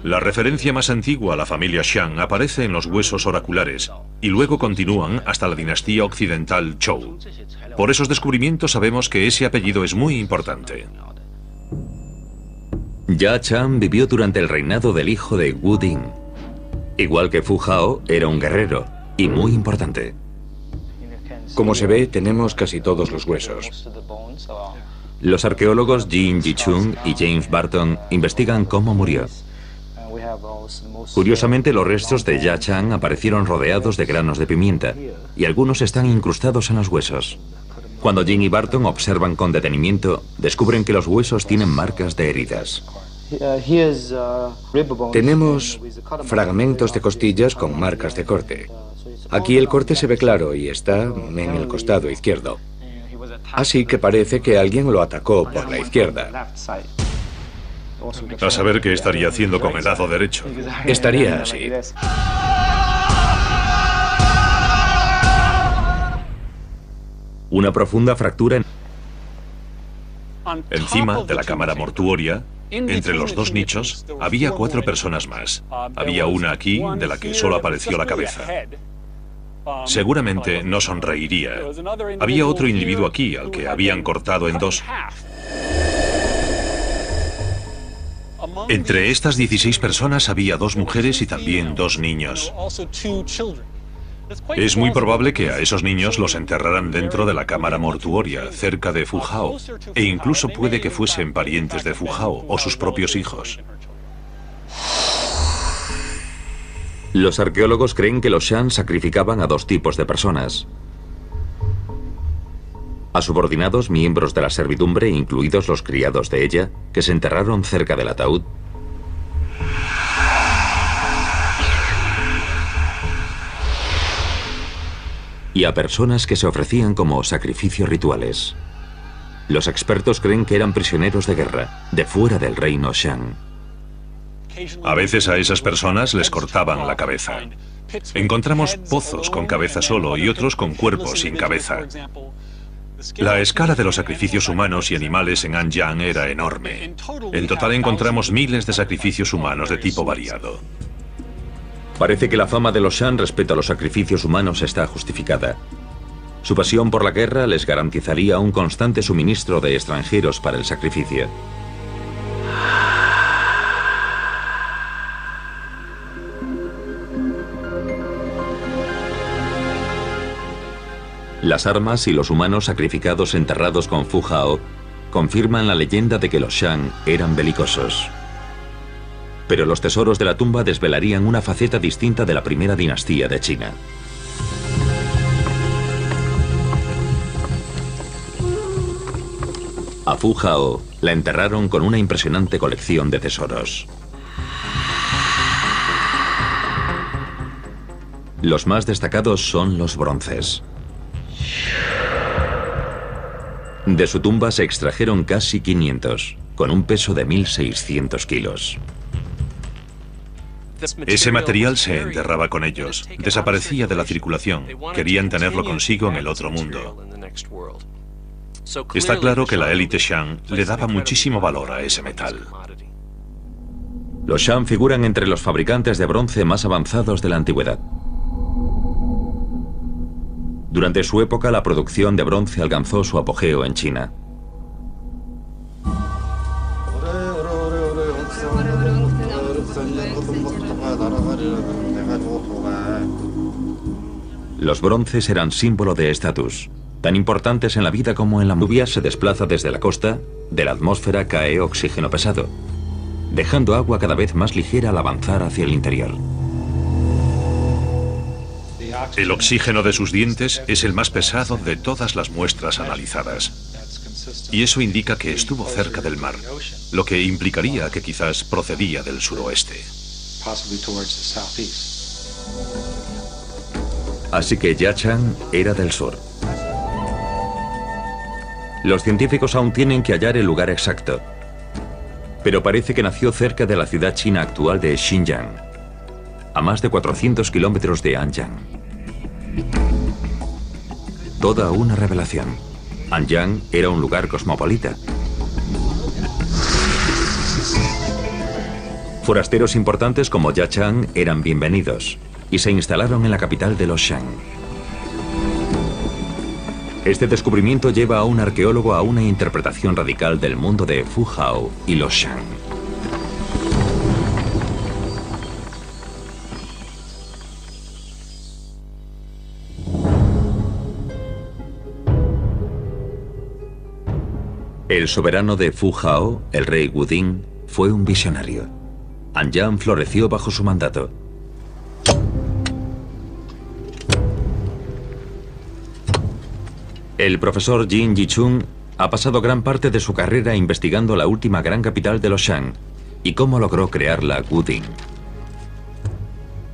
La referencia más antigua a la familia Shang aparece en los huesos oraculares y luego continúan hasta la dinastía occidental Zhou. Por esos descubrimientos sabemos que ese apellido es muy importante. Ya Chan vivió durante el reinado del hijo de Wu Ding. Igual que Fu Hao, era un guerrero y muy importante. Como se ve, tenemos casi todos los huesos. Los arqueólogos Jin Ji-chung y James Barton investigan cómo murió. Curiosamente, los restos de Ya Chan aparecieron rodeados de granos de pimienta y algunos están incrustados en los huesos. Cuando Jin y Barton observan con detenimiento, descubren que los huesos tienen marcas de heridas. Tenemos fragmentos de costillas con marcas de corte. Aquí el corte se ve claro y está en el costado izquierdo. Así que parece que alguien lo atacó por la izquierda. A saber qué estaría haciendo con el lado derecho. Estaría así. Una profunda fractura Encima de la cámara mortuoria, entre los dos nichos, había 4 personas más. Había una aquí de la que solo apareció la cabeza. Seguramente no sonreiría. Había otro individuo aquí al que habían cortado en 2. Entre estas 16 personas había 2 mujeres y también 2 niños. Es muy probable que a esos niños los enterraran dentro de la cámara mortuoria, cerca de Fu Hao, e incluso puede que fuesen parientes de Fu Hao o sus propios hijos. Los arqueólogos creen que los Shang sacrificaban a 2 tipos de personas. A subordinados miembros de la servidumbre, incluidos los criados de ella, que se enterraron cerca del ataúd. Y a personas que se ofrecían como sacrificios rituales. Los expertos creen que eran prisioneros de guerra, de fuera del reino Shang. A veces a esas personas les cortaban la cabeza. Encontramos pozos con cabeza solo y otros con cuerpo sin cabeza. La escala de los sacrificios humanos y animales en Anyang era enorme. En total encontramos miles de sacrificios humanos de tipo variado. Parece que la fama de los Shang respecto a los sacrificios humanos está justificada. Su pasión por la guerra les garantizaría un constante suministro de extranjeros para el sacrificio. Las armas y los humanos sacrificados enterrados con Fu Hao confirman la leyenda de que los Shang eran belicosos. Pero los tesoros de la tumba desvelarían una faceta distinta de la primera dinastía de China. A Fu Hao la enterraron con una impresionante colección de tesoros. Los más destacados son los bronces. De su tumba se extrajeron casi 500, con un peso de 1.600 kilos. Ese material se enterraba con ellos, desaparecía de la circulación, querían tenerlo consigo en el otro mundo. Está claro que la élite Shang le daba muchísimo valor a ese metal. Los Shang figuran entre los fabricantes de bronce más avanzados de la antigüedad. Durante su época, la producción de bronce alcanzó su apogeo en China. Los bronces eran símbolo de estatus, tan importantes en la vida como en la lluvia. Se desplaza desde la costa, de la atmósfera cae oxígeno pesado, dejando agua cada vez más ligera al avanzar hacia el interior. El oxígeno de sus dientes es el más pesado de todas las muestras analizadas. Y eso indica que estuvo cerca del mar, lo que implicaría que quizás procedía del suroeste. Así que Ya Chan era del sur. Los científicos aún tienen que hallar el lugar exacto, pero parece que nació cerca de la ciudad china actual de Xinjiang, a más de 400 kilómetros de Anyang. Toda una revelación. Anyang era un lugar cosmopolita. Forasteros importantes como Ya Chang eran bienvenidos y se instalaron en la capital de los Shang. Este descubrimiento lleva a un arqueólogo a una interpretación radical del mundo de Fu Hao y los Shang. El soberano de Fu Hao, el rey Wuding, fue un visionario. Anyang floreció bajo su mandato. El profesor Jin Yichun ha pasado gran parte de su carrera investigando la última gran capital de los Shang y cómo logró crearla Wuding.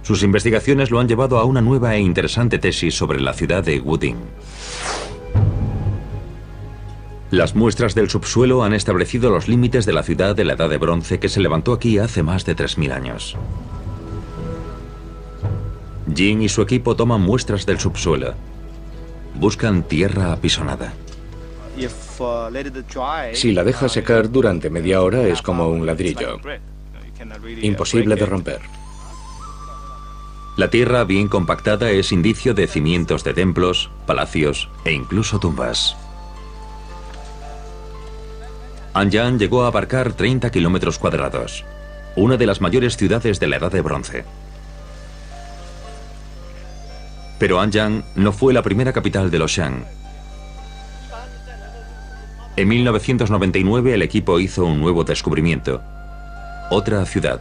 Sus investigaciones lo han llevado a una nueva e interesante tesis sobre la ciudad de Wuding. Las muestras del subsuelo han establecido los límites de la ciudad de la Edad de Bronce que se levantó aquí hace más de 3000 años. Jin y su equipo toman muestras del subsuelo. Buscan tierra apisonada. Si la dejas secar durante media hora es como un ladrillo. Imposible de romper. La tierra bien compactada es indicio de cimientos de templos, palacios e incluso tumbas. Anyang llegó a abarcar 30 kilómetros cuadrados, una de las mayores ciudades de la Edad de Bronce. Pero Anyang no fue la primera capital de los Shang. En 1999 el equipo hizo un nuevo descubrimiento. Otra ciudad,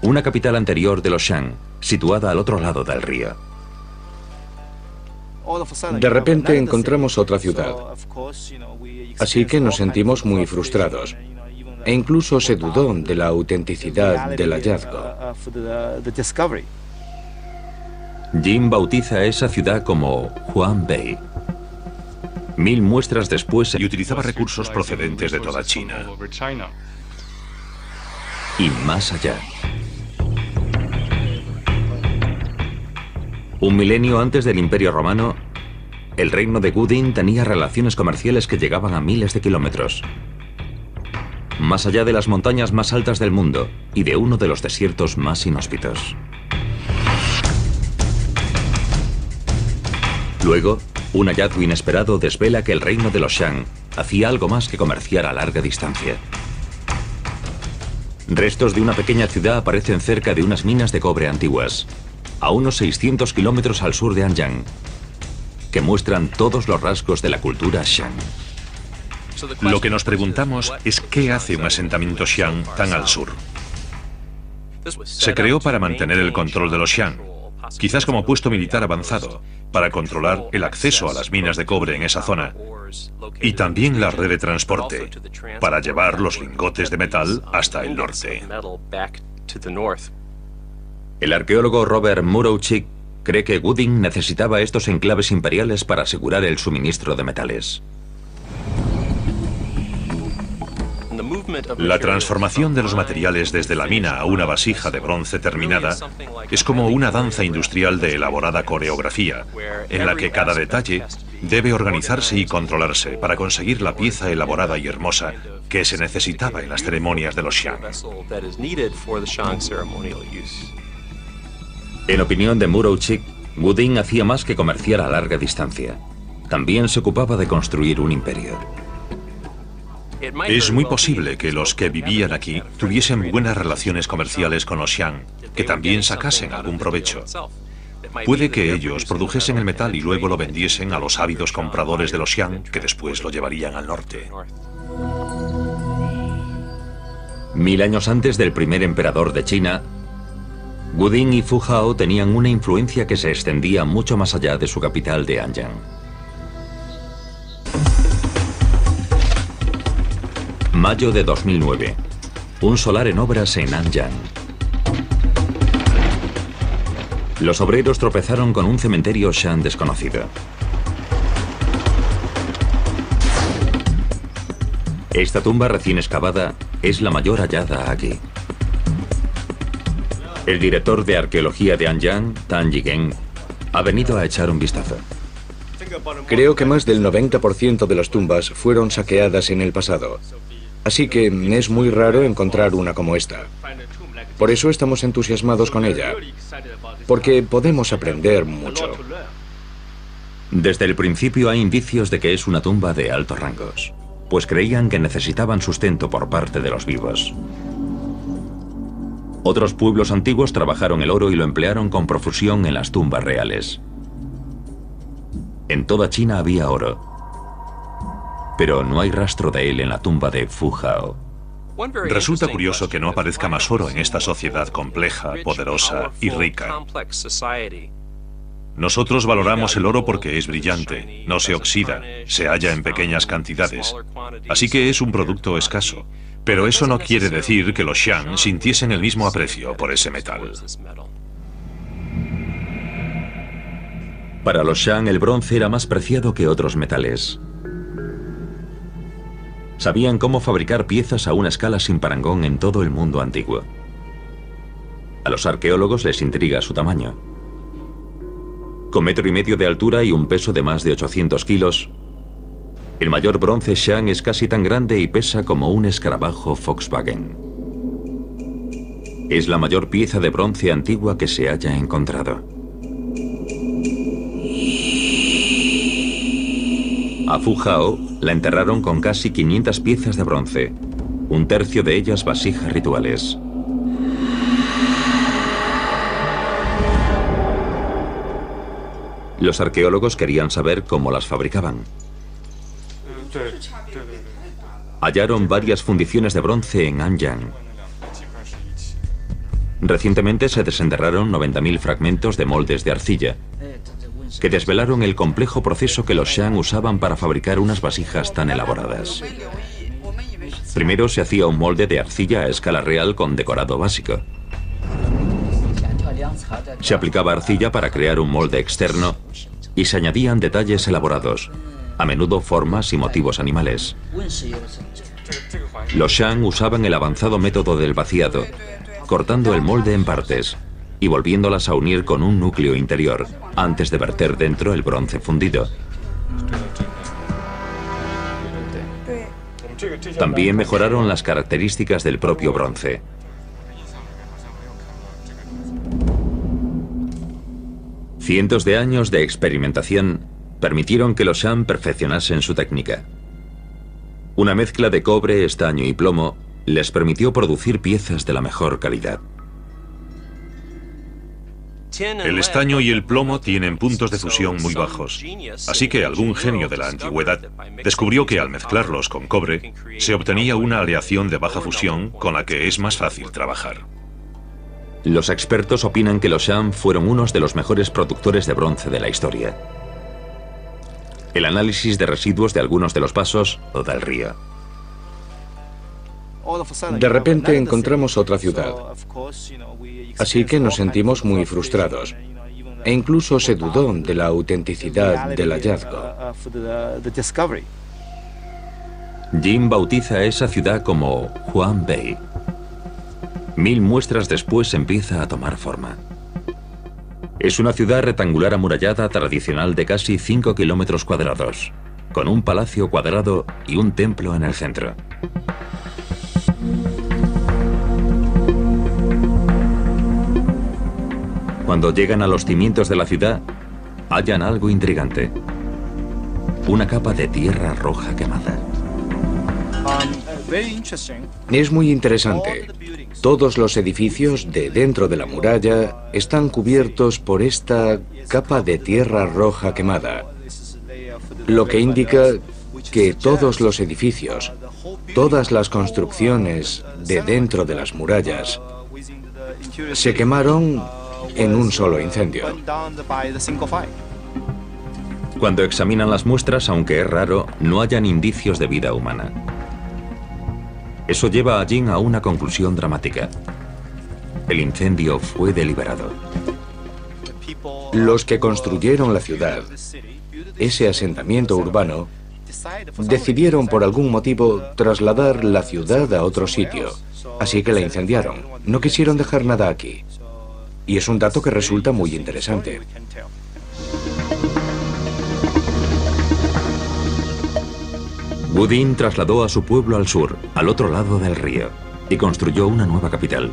una capital anterior de los Shang, situada al otro lado del río. De repente encontramos otra ciudad. Así que nos sentimos muy frustrados. E incluso se dudó de la autenticidad del hallazgo. Jin bautiza a esa ciudad como Huanbei. 1000 muestras después Y utilizaba recursos procedentes de toda China. Y más allá. Un milenio antes del Imperio Romano, el reino de Wuding tenía relaciones comerciales que llegaban a miles de kilómetros. Más allá de las montañas más altas del mundo y de uno de los desiertos más inhóspitos. Luego, un hallazgo inesperado desvela que el reino de los Shang hacía algo más que comerciar a larga distancia. Restos de una pequeña ciudad aparecen cerca de unas minas de cobre antiguas, a unos 600 kilómetros al sur de Anyang, que muestran todos los rasgos de la cultura Shang. Lo que nos preguntamos es qué hace un asentamiento Xiang tan al sur. Se creó para mantener el control de los Xiang, quizás como puesto militar avanzado, para controlar el acceso a las minas de cobre en esa zona, y también la red de transporte, para llevar los lingotes de metal hasta el norte. El arqueólogo Robert Murochik cree que Wuding necesitaba estos enclaves imperiales para asegurar el suministro de metales. La transformación de los materiales desde la mina a una vasija de bronce terminada es como una danza industrial de elaborada coreografía, en la que cada detalle debe organizarse y controlarse para conseguir la pieza elaborada y hermosa que se necesitaba en las ceremonias de los Xiang. En opinión de Murochik, Wuding hacía más que comerciar a larga distancia. También se ocupaba de construir un imperio. Es muy posible que los que vivían aquí tuviesen buenas relaciones comerciales con los Xiang, que también sacasen algún provecho. Puede que ellos produjesen el metal y luego lo vendiesen a los ávidos compradores de los Xiang, que después lo llevarían al norte. 1000 años antes del primer emperador de China, Wuding y Fu Hao tenían una influencia que se extendía mucho más allá de su capital de Anyang. Mayo de 2009. Un solar en obras en Anyang. Los obreros tropezaron con un cementerio Shan desconocido. Esta tumba recién excavada es la mayor hallada aquí. El director de arqueología de Anyang, Tan Yigeng, ha venido a echar un vistazo. Creo que más del 90% de las tumbas fueron saqueadas en el pasado. Así que es muy raro encontrar una como esta. Por eso estamos entusiasmados con ella, porque podemos aprender mucho. Desde el principio hay indicios de que es una tumba de altos rangos, pues creían que necesitaban sustento por parte de los vivos. Otros pueblos antiguos trabajaron el oro y lo emplearon con profusión en las tumbas reales. En toda China había oro, pero no hay rastro de él en la tumba de Fujao. Resulta curioso que no aparezca más oro en esta sociedad compleja, poderosa y rica. Nosotros valoramos el oro porque es brillante, no se oxida, se halla en pequeñas cantidades, así que es un producto escaso. Pero eso no quiere decir que los Shang sintiesen el mismo aprecio por ese metal. Para los Shang el bronce era más preciado que otros metales. Sabían cómo fabricar piezas a una escala sin parangón en todo el mundo antiguo. A los arqueólogos les intriga su tamaño. Con 1,5 metros de altura y un peso de más de 800 kilos, el mayor bronce Shang es casi tan grande y pesa como un escarabajo Volkswagen. Es la mayor pieza de bronce antigua que se haya encontrado. A Fujao la enterraron con casi 500 piezas de bronce, un tercio de ellas vasijas rituales. Los arqueólogos querían saber cómo las fabricaban. Hallaron varias fundiciones de bronce en Anyang. Recientemente se desenterraron 90.000 fragmentos de moldes de arcilla, que desvelaron el complejo proceso que los Shang usaban para fabricar unas vasijas tan elaboradas. Primero se hacía un molde de arcilla a escala real con decorado básico. Se aplicaba arcilla para crear un molde externo y se añadían detalles elaborados, a menudo formas y motivos animales. Los Shang usaban el avanzado método del vaciado, cortando el molde en partes y volviéndolas a unir con un núcleo interior, antes de verter dentro el bronce fundido. También mejoraron las características del propio bronce. Cientos de años de experimentación permitieron que los Shang perfeccionasen su técnica. Una mezcla de cobre, estaño y plomo les permitió producir piezas de la mejor calidad. El estaño y el plomo tienen puntos de fusión muy bajos, así que algún genio de la antigüedad descubrió que al mezclarlos con cobre se obtenía una aleación de baja fusión con la que es más fácil trabajar. Los expertos opinan que los Shang fueron unos de los mejores productores de bronce de la historia. El análisis de residuos de algunos de los pasos o del río. De repente encontramos otra ciudad, así que nos sentimos muy frustrados, e incluso se dudó de la autenticidad del hallazgo. Jim bautiza a esa ciudad como Huangbei. 1000 muestras después empieza a tomar forma. Es una ciudad rectangular amurallada tradicional de casi 5 kilómetros cuadrados, con un palacio cuadrado y un templo en el centro. Cuando llegan a los cimientos de la ciudad, hallan algo intrigante. Una capa de tierra roja quemada. Es muy interesante. Todos los edificios de dentro de la muralla están cubiertos por esta capa de tierra roja quemada, lo que indica que todos los edificios, todas las construcciones de dentro de las murallas, se quemaron en un solo incendio. Cuando examinan las muestras, aunque es raro, no hallan indicios de vida humana. Eso lleva a Jin a una conclusión dramática. El incendio fue deliberado. Los que construyeron la ciudad, ese asentamiento urbano, decidieron por algún motivo trasladar la ciudad a otro sitio, así que la incendiaron. No quisieron dejar nada aquí. Y es un dato que resulta muy interesante. Wudin trasladó a su pueblo al sur, al otro lado del río, y construyó una nueva capital.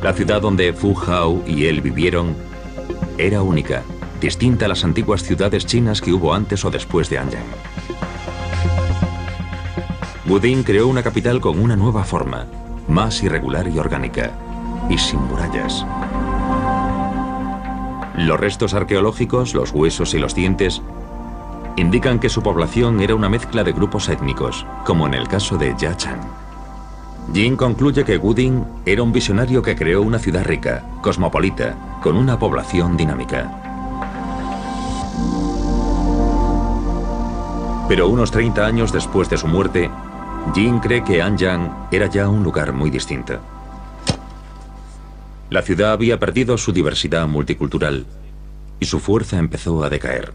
La ciudad donde Fu Hao y él vivieron era única, distinta a las antiguas ciudades chinas que hubo antes o después de Anyang. Wuding creó una capital con una nueva forma, más irregular y orgánica, y sin murallas. Los restos arqueológicos, los huesos y los dientes indican que su población era una mezcla de grupos étnicos, como en el caso de Jiachang. Jin concluye que Wuding era un visionario que creó una ciudad rica, cosmopolita, con una población dinámica. Pero unos 30 años después de su muerte, Jin cree que Anyang era ya un lugar muy distinto. La ciudad había perdido su diversidad multicultural y su fuerza empezó a decaer.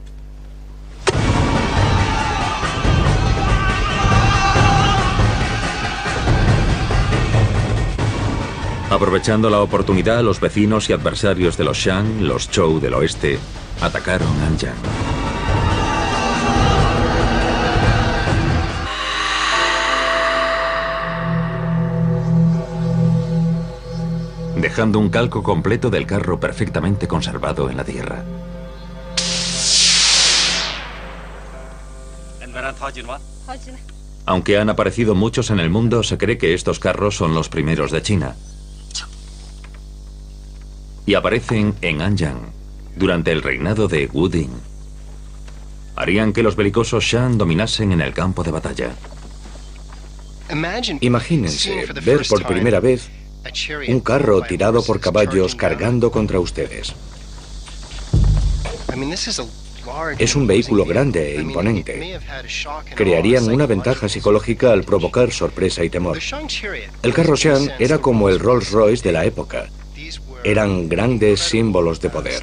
Aprovechando la oportunidad, los vecinos y adversarios de los Shang, los Zhou del oeste, atacaron Anyang. Dejando un calco completo del carro perfectamente conservado en la tierra. Aunque han aparecido muchos en el mundo, se cree que estos carros son los primeros de China. Y aparecen en Anyang, durante el reinado de Wuding. Harían que los belicosos Shang dominasen en el campo de batalla. Imagínense ver por primera vez un carro tirado por caballos cargando contra ustedes. Es un vehículo grande e imponente. Crearían una ventaja psicológica al provocar sorpresa y temor. El carro Shang era como el Rolls Royce de la época. Eran grandes símbolos de poder.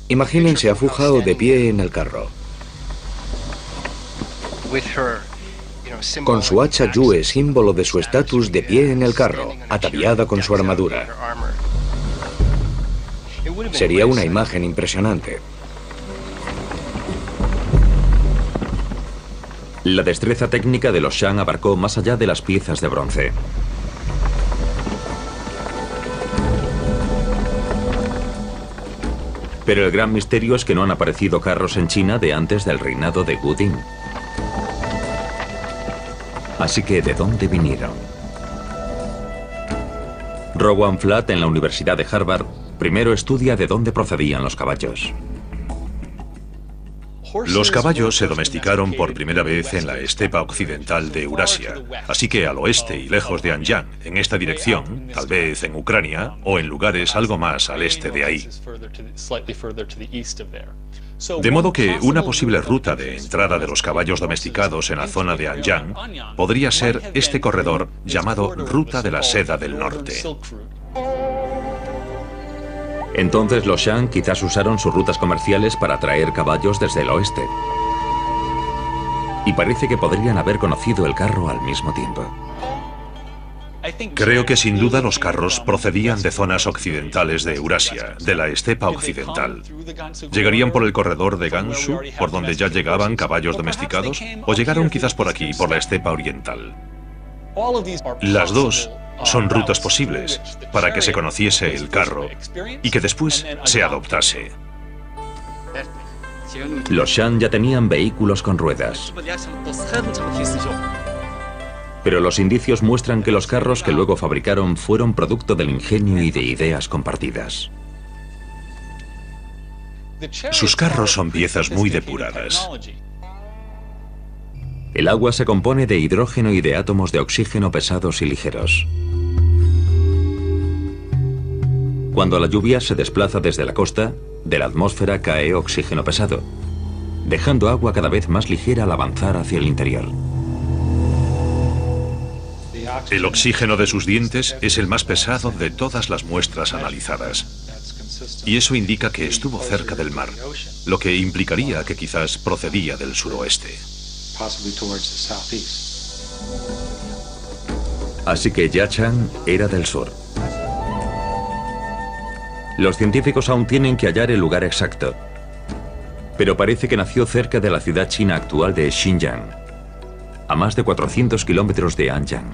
Imagínense a Fu Hao de pie en el carro, con su hacha Yue, símbolo de su estatus, de pie en el carro, ataviada con su armadura. Sería una imagen impresionante. La destreza técnica de los Shang abarcó más allá de las piezas de bronce. Pero el gran misterio es que no han aparecido carros en China de antes del reinado de Wuding. Así que, ¿de dónde vinieron? Rowan Flatt, en la Universidad de Harvard, primero estudia de dónde procedían los caballos. Los caballos se domesticaron por primera vez en la estepa occidental de Eurasia, así que al oeste y lejos de Anyang, en esta dirección, tal vez en Ucrania o en lugares algo más al este de ahí. De modo que una posible ruta de entrada de los caballos domesticados en la zona de Anyang podría ser este corredor llamado Ruta de la Seda del Norte. Entonces los Shang quizás usaron sus rutas comerciales para traer caballos desde el oeste. Y parece que podrían haber conocido el carro al mismo tiempo. Creo que sin duda los carros procedían de zonas occidentales de Eurasia, de la estepa occidental. ¿Llegarían por el corredor de Gansu, por donde ya llegaban caballos domesticados? ¿O llegaron quizás por aquí, por la estepa oriental? Las dos son rutas posibles para que se conociese el carro y que después se adoptase. Los Shang ya tenían vehículos con ruedas. Pero los indicios muestran que los carros que luego fabricaron fueron producto del ingenio y de ideas compartidas. Sus carros son piezas muy depuradas. El agua se compone de hidrógeno y de átomos de oxígeno pesados y ligeros. Cuando la lluvia se desplaza desde la costa, de la atmósfera cae oxígeno pesado, dejando agua cada vez más ligera al avanzar hacia el interior. El oxígeno de sus dientes es el más pesado de todas las muestras analizadas. Y eso indica que estuvo cerca del mar, lo que implicaría que quizás procedía del suroeste. Así que Jiachang era del sur. Los científicos aún tienen que hallar el lugar exacto, pero parece que nació cerca de la ciudad china actual de Xinjiang, a más de 400 kilómetros de Anyang.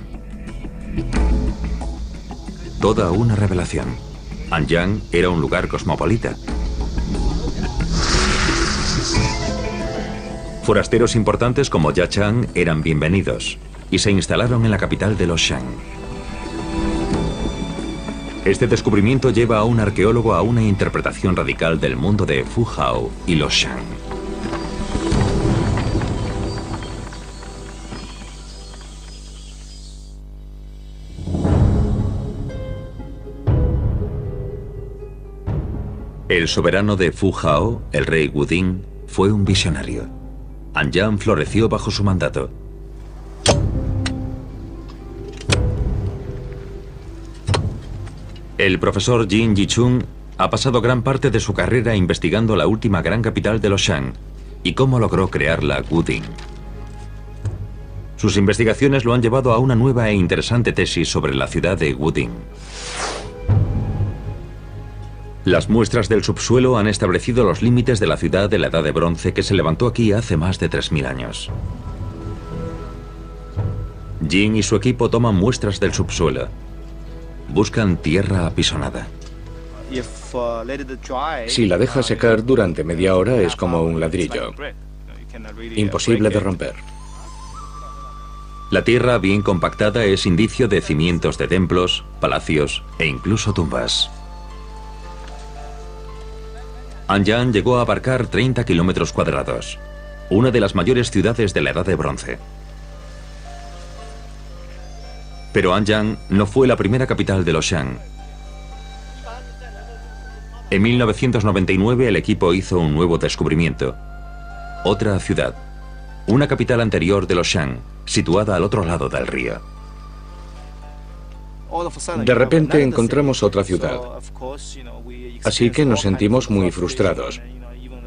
Toda una revelación. Anyang era un lugar cosmopolita. Forasteros importantes como Ya Chang eran bienvenidos y se instalaron en la capital de los Shang. Este descubrimiento lleva a un arqueólogo a una interpretación radical del mundo de Fu Hao y los Shang. El soberano de Fu Hao, el rey Wuding, fue un visionario. Anyang floreció bajo su mandato. El profesor Jin Yichun ha pasado gran parte de su carrera investigando la última gran capital de los Shang y cómo logró crearla Wuding. Sus investigaciones lo han llevado a una nueva e interesante tesis sobre la ciudad de Wuding. Las muestras del subsuelo han establecido los límites de la ciudad de la Edad de Bronce que se levantó aquí hace más de 3000 años. Jin y su equipo toman muestras del subsuelo. Buscan tierra apisonada. Si la dejas secar durante media hora es como un ladrillo. Imposible de romper. La tierra bien compactada es indicio de cimientos de templos, palacios e incluso tumbas. Anyang llegó a abarcar 30 kilómetros cuadrados, una de las mayores ciudades de la Edad de Bronce. Pero Anyang no fue la primera capital de los Shang. En 1999 el equipo hizo un nuevo descubrimiento. Otra ciudad, una capital anterior de los Shang, situada al otro lado del río. De repente encontramos otra ciudad. Así que nos sentimos muy frustrados.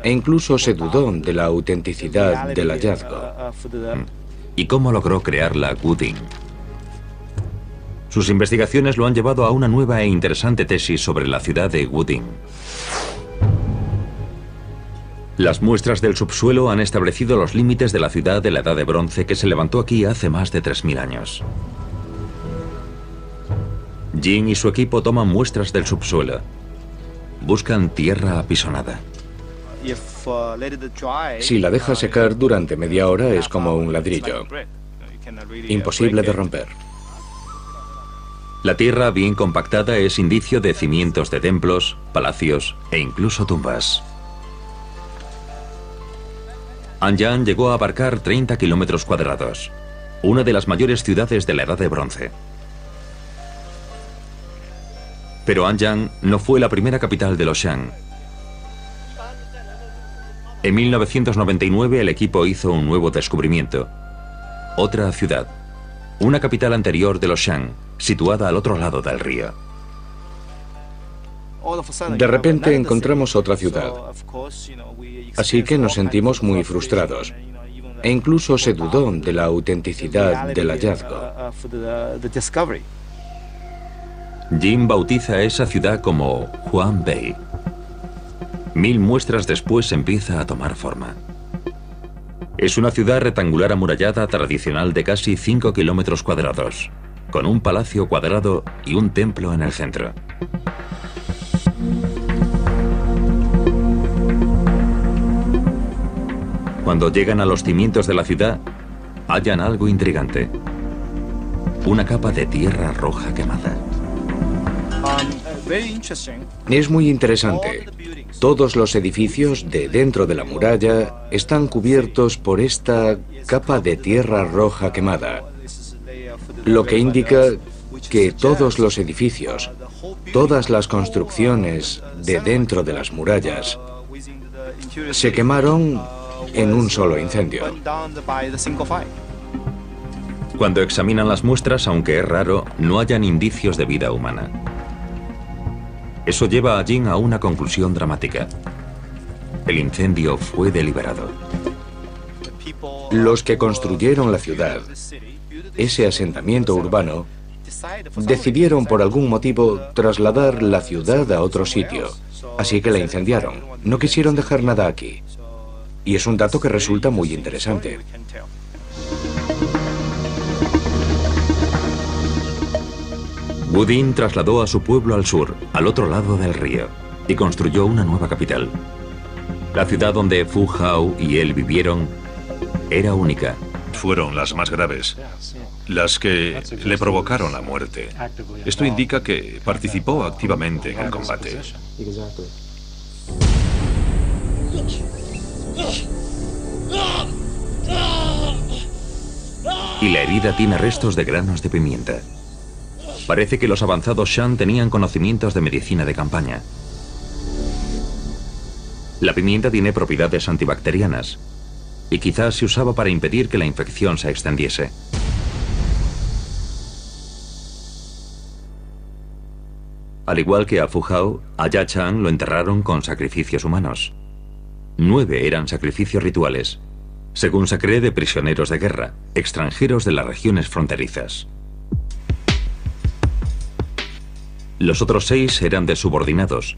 E incluso se dudó de la autenticidad del hallazgo. ¿Y cómo logró crearla Wuding? Sus investigaciones lo han llevado a una nueva e interesante tesis sobre la ciudad de Wuding. Las muestras del subsuelo han establecido los límites de la ciudad de la Edad de Bronce que se levantó aquí hace más de 3000 años. Jin y su equipo toman muestras del subsuelo. Buscan tierra apisonada. Si la dejas secar durante media hora es como un ladrillo. Imposible de romper. La tierra bien compactada es indicio de cimientos de templos, palacios e incluso tumbas. Anyang llegó a abarcar 30 kilómetros cuadrados, una de las mayores ciudades de la Edad de Bronce. Pero Anyang no fue la primera capital de los Shang. En 1999 el equipo hizo un nuevo descubrimiento. Otra ciudad, una capital anterior de los Shang, situada al otro lado del río. De repente encontramos otra ciudad. Así que nos sentimos muy frustrados. E incluso se dudó de la autenticidad del hallazgo. Jin bautiza a esa ciudad como Huanbei. 1000 muestras después empieza a tomar forma. Es una ciudad rectangular amurallada tradicional de casi 5 kilómetros cuadrados, con un palacio cuadrado y un templo en el centro. Cuando llegan a los cimientos de la ciudad, hallan algo intrigante. Una capa de tierra roja quemada. Es muy interesante. Todos los edificios de dentro de la muralla están cubiertos por esta capa de tierra roja quemada, lo que indica que todos los edificios, todas las construcciones de dentro de las murallas, se quemaron en un solo incendio. Cuando examinan las muestras, aunque es raro, no hallan indicios de vida humana. Eso lleva a Jin a una conclusión dramática. El incendio fue deliberado. Los que construyeron la ciudad, ese asentamiento urbano, decidieron por algún motivo trasladar la ciudad a otro sitio, así que la incendiaron. No quisieron dejar nada aquí. Y es un dato que resulta muy interesante. Wudin trasladó a su pueblo al sur, al otro lado del río, y construyó una nueva capital. La ciudad donde Fu Hao y él vivieron era única. Fueron las más graves, las que le provocaron la muerte. Esto indica que participó activamente en el combate. Y la herida tiene restos de granos de pimienta. Parece que los avanzados Shan tenían conocimientos de medicina de campaña. La pimienta tiene propiedades antibacterianas y quizás se usaba para impedir que la infección se extendiese. Al igual que a Fu Hao, a Ya Chang lo enterraron con sacrificios humanos. 9 eran sacrificios rituales, según se cree, de prisioneros de guerra, extranjeros de las regiones fronterizas. Los otros 6 eran de subordinados,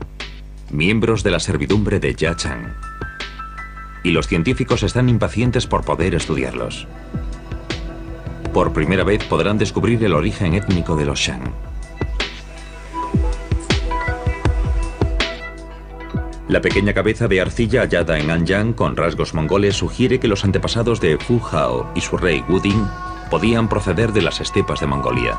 miembros de la servidumbre de Ya Chang. Y los científicos están impacientes por poder estudiarlos. Por primera vez podrán descubrir el origen étnico de los Shan. La pequeña cabeza de arcilla hallada en Anyang con rasgos mongoles sugiere que los antepasados de Fu Hao y su rey Wudin podían proceder de las estepas de Mongolia.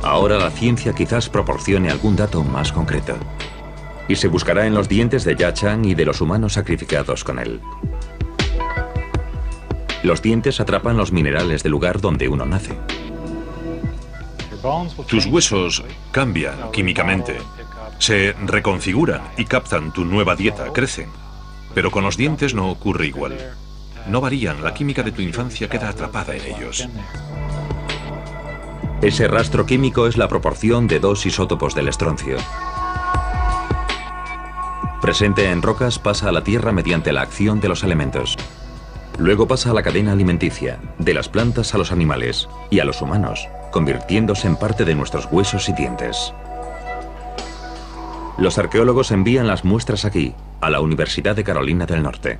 Ahora la ciencia quizás proporcione algún dato más concreto. Y se buscará en los dientes de Ya Chang y de los humanos sacrificados con él. Los dientes atrapan los minerales del lugar donde uno nace. Tus huesos cambian químicamente, se reconfiguran y captan tu nueva dieta, crecen. Pero con los dientes no ocurre igual. No varían, la química de tu infancia queda atrapada en ellos. Ese rastro químico es la proporción de 2 isótopos del estroncio. Presente en rocas, pasa a la tierra mediante la acción de los elementos. Luego pasa a la cadena alimenticia, de las plantas a los animales y a los humanos, convirtiéndose en parte de nuestros huesos y dientes. Los arqueólogos envían las muestras aquí, a la Universidad de Carolina del Norte.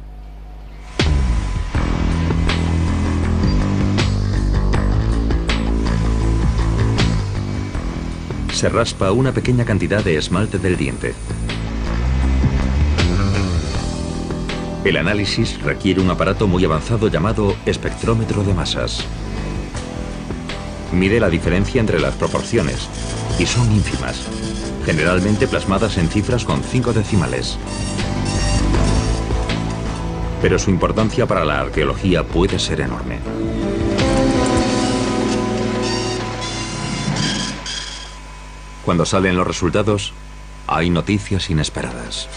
Se raspa una pequeña cantidad de esmalte del diente. El análisis requiere un aparato muy avanzado llamado espectrómetro de masas. Mide la diferencia entre las proporciones, y son ínfimas, generalmente plasmadas en cifras con 5 decimales. Pero su importancia para la arqueología puede ser enorme. Cuando salen los resultados, hay noticias inesperadas.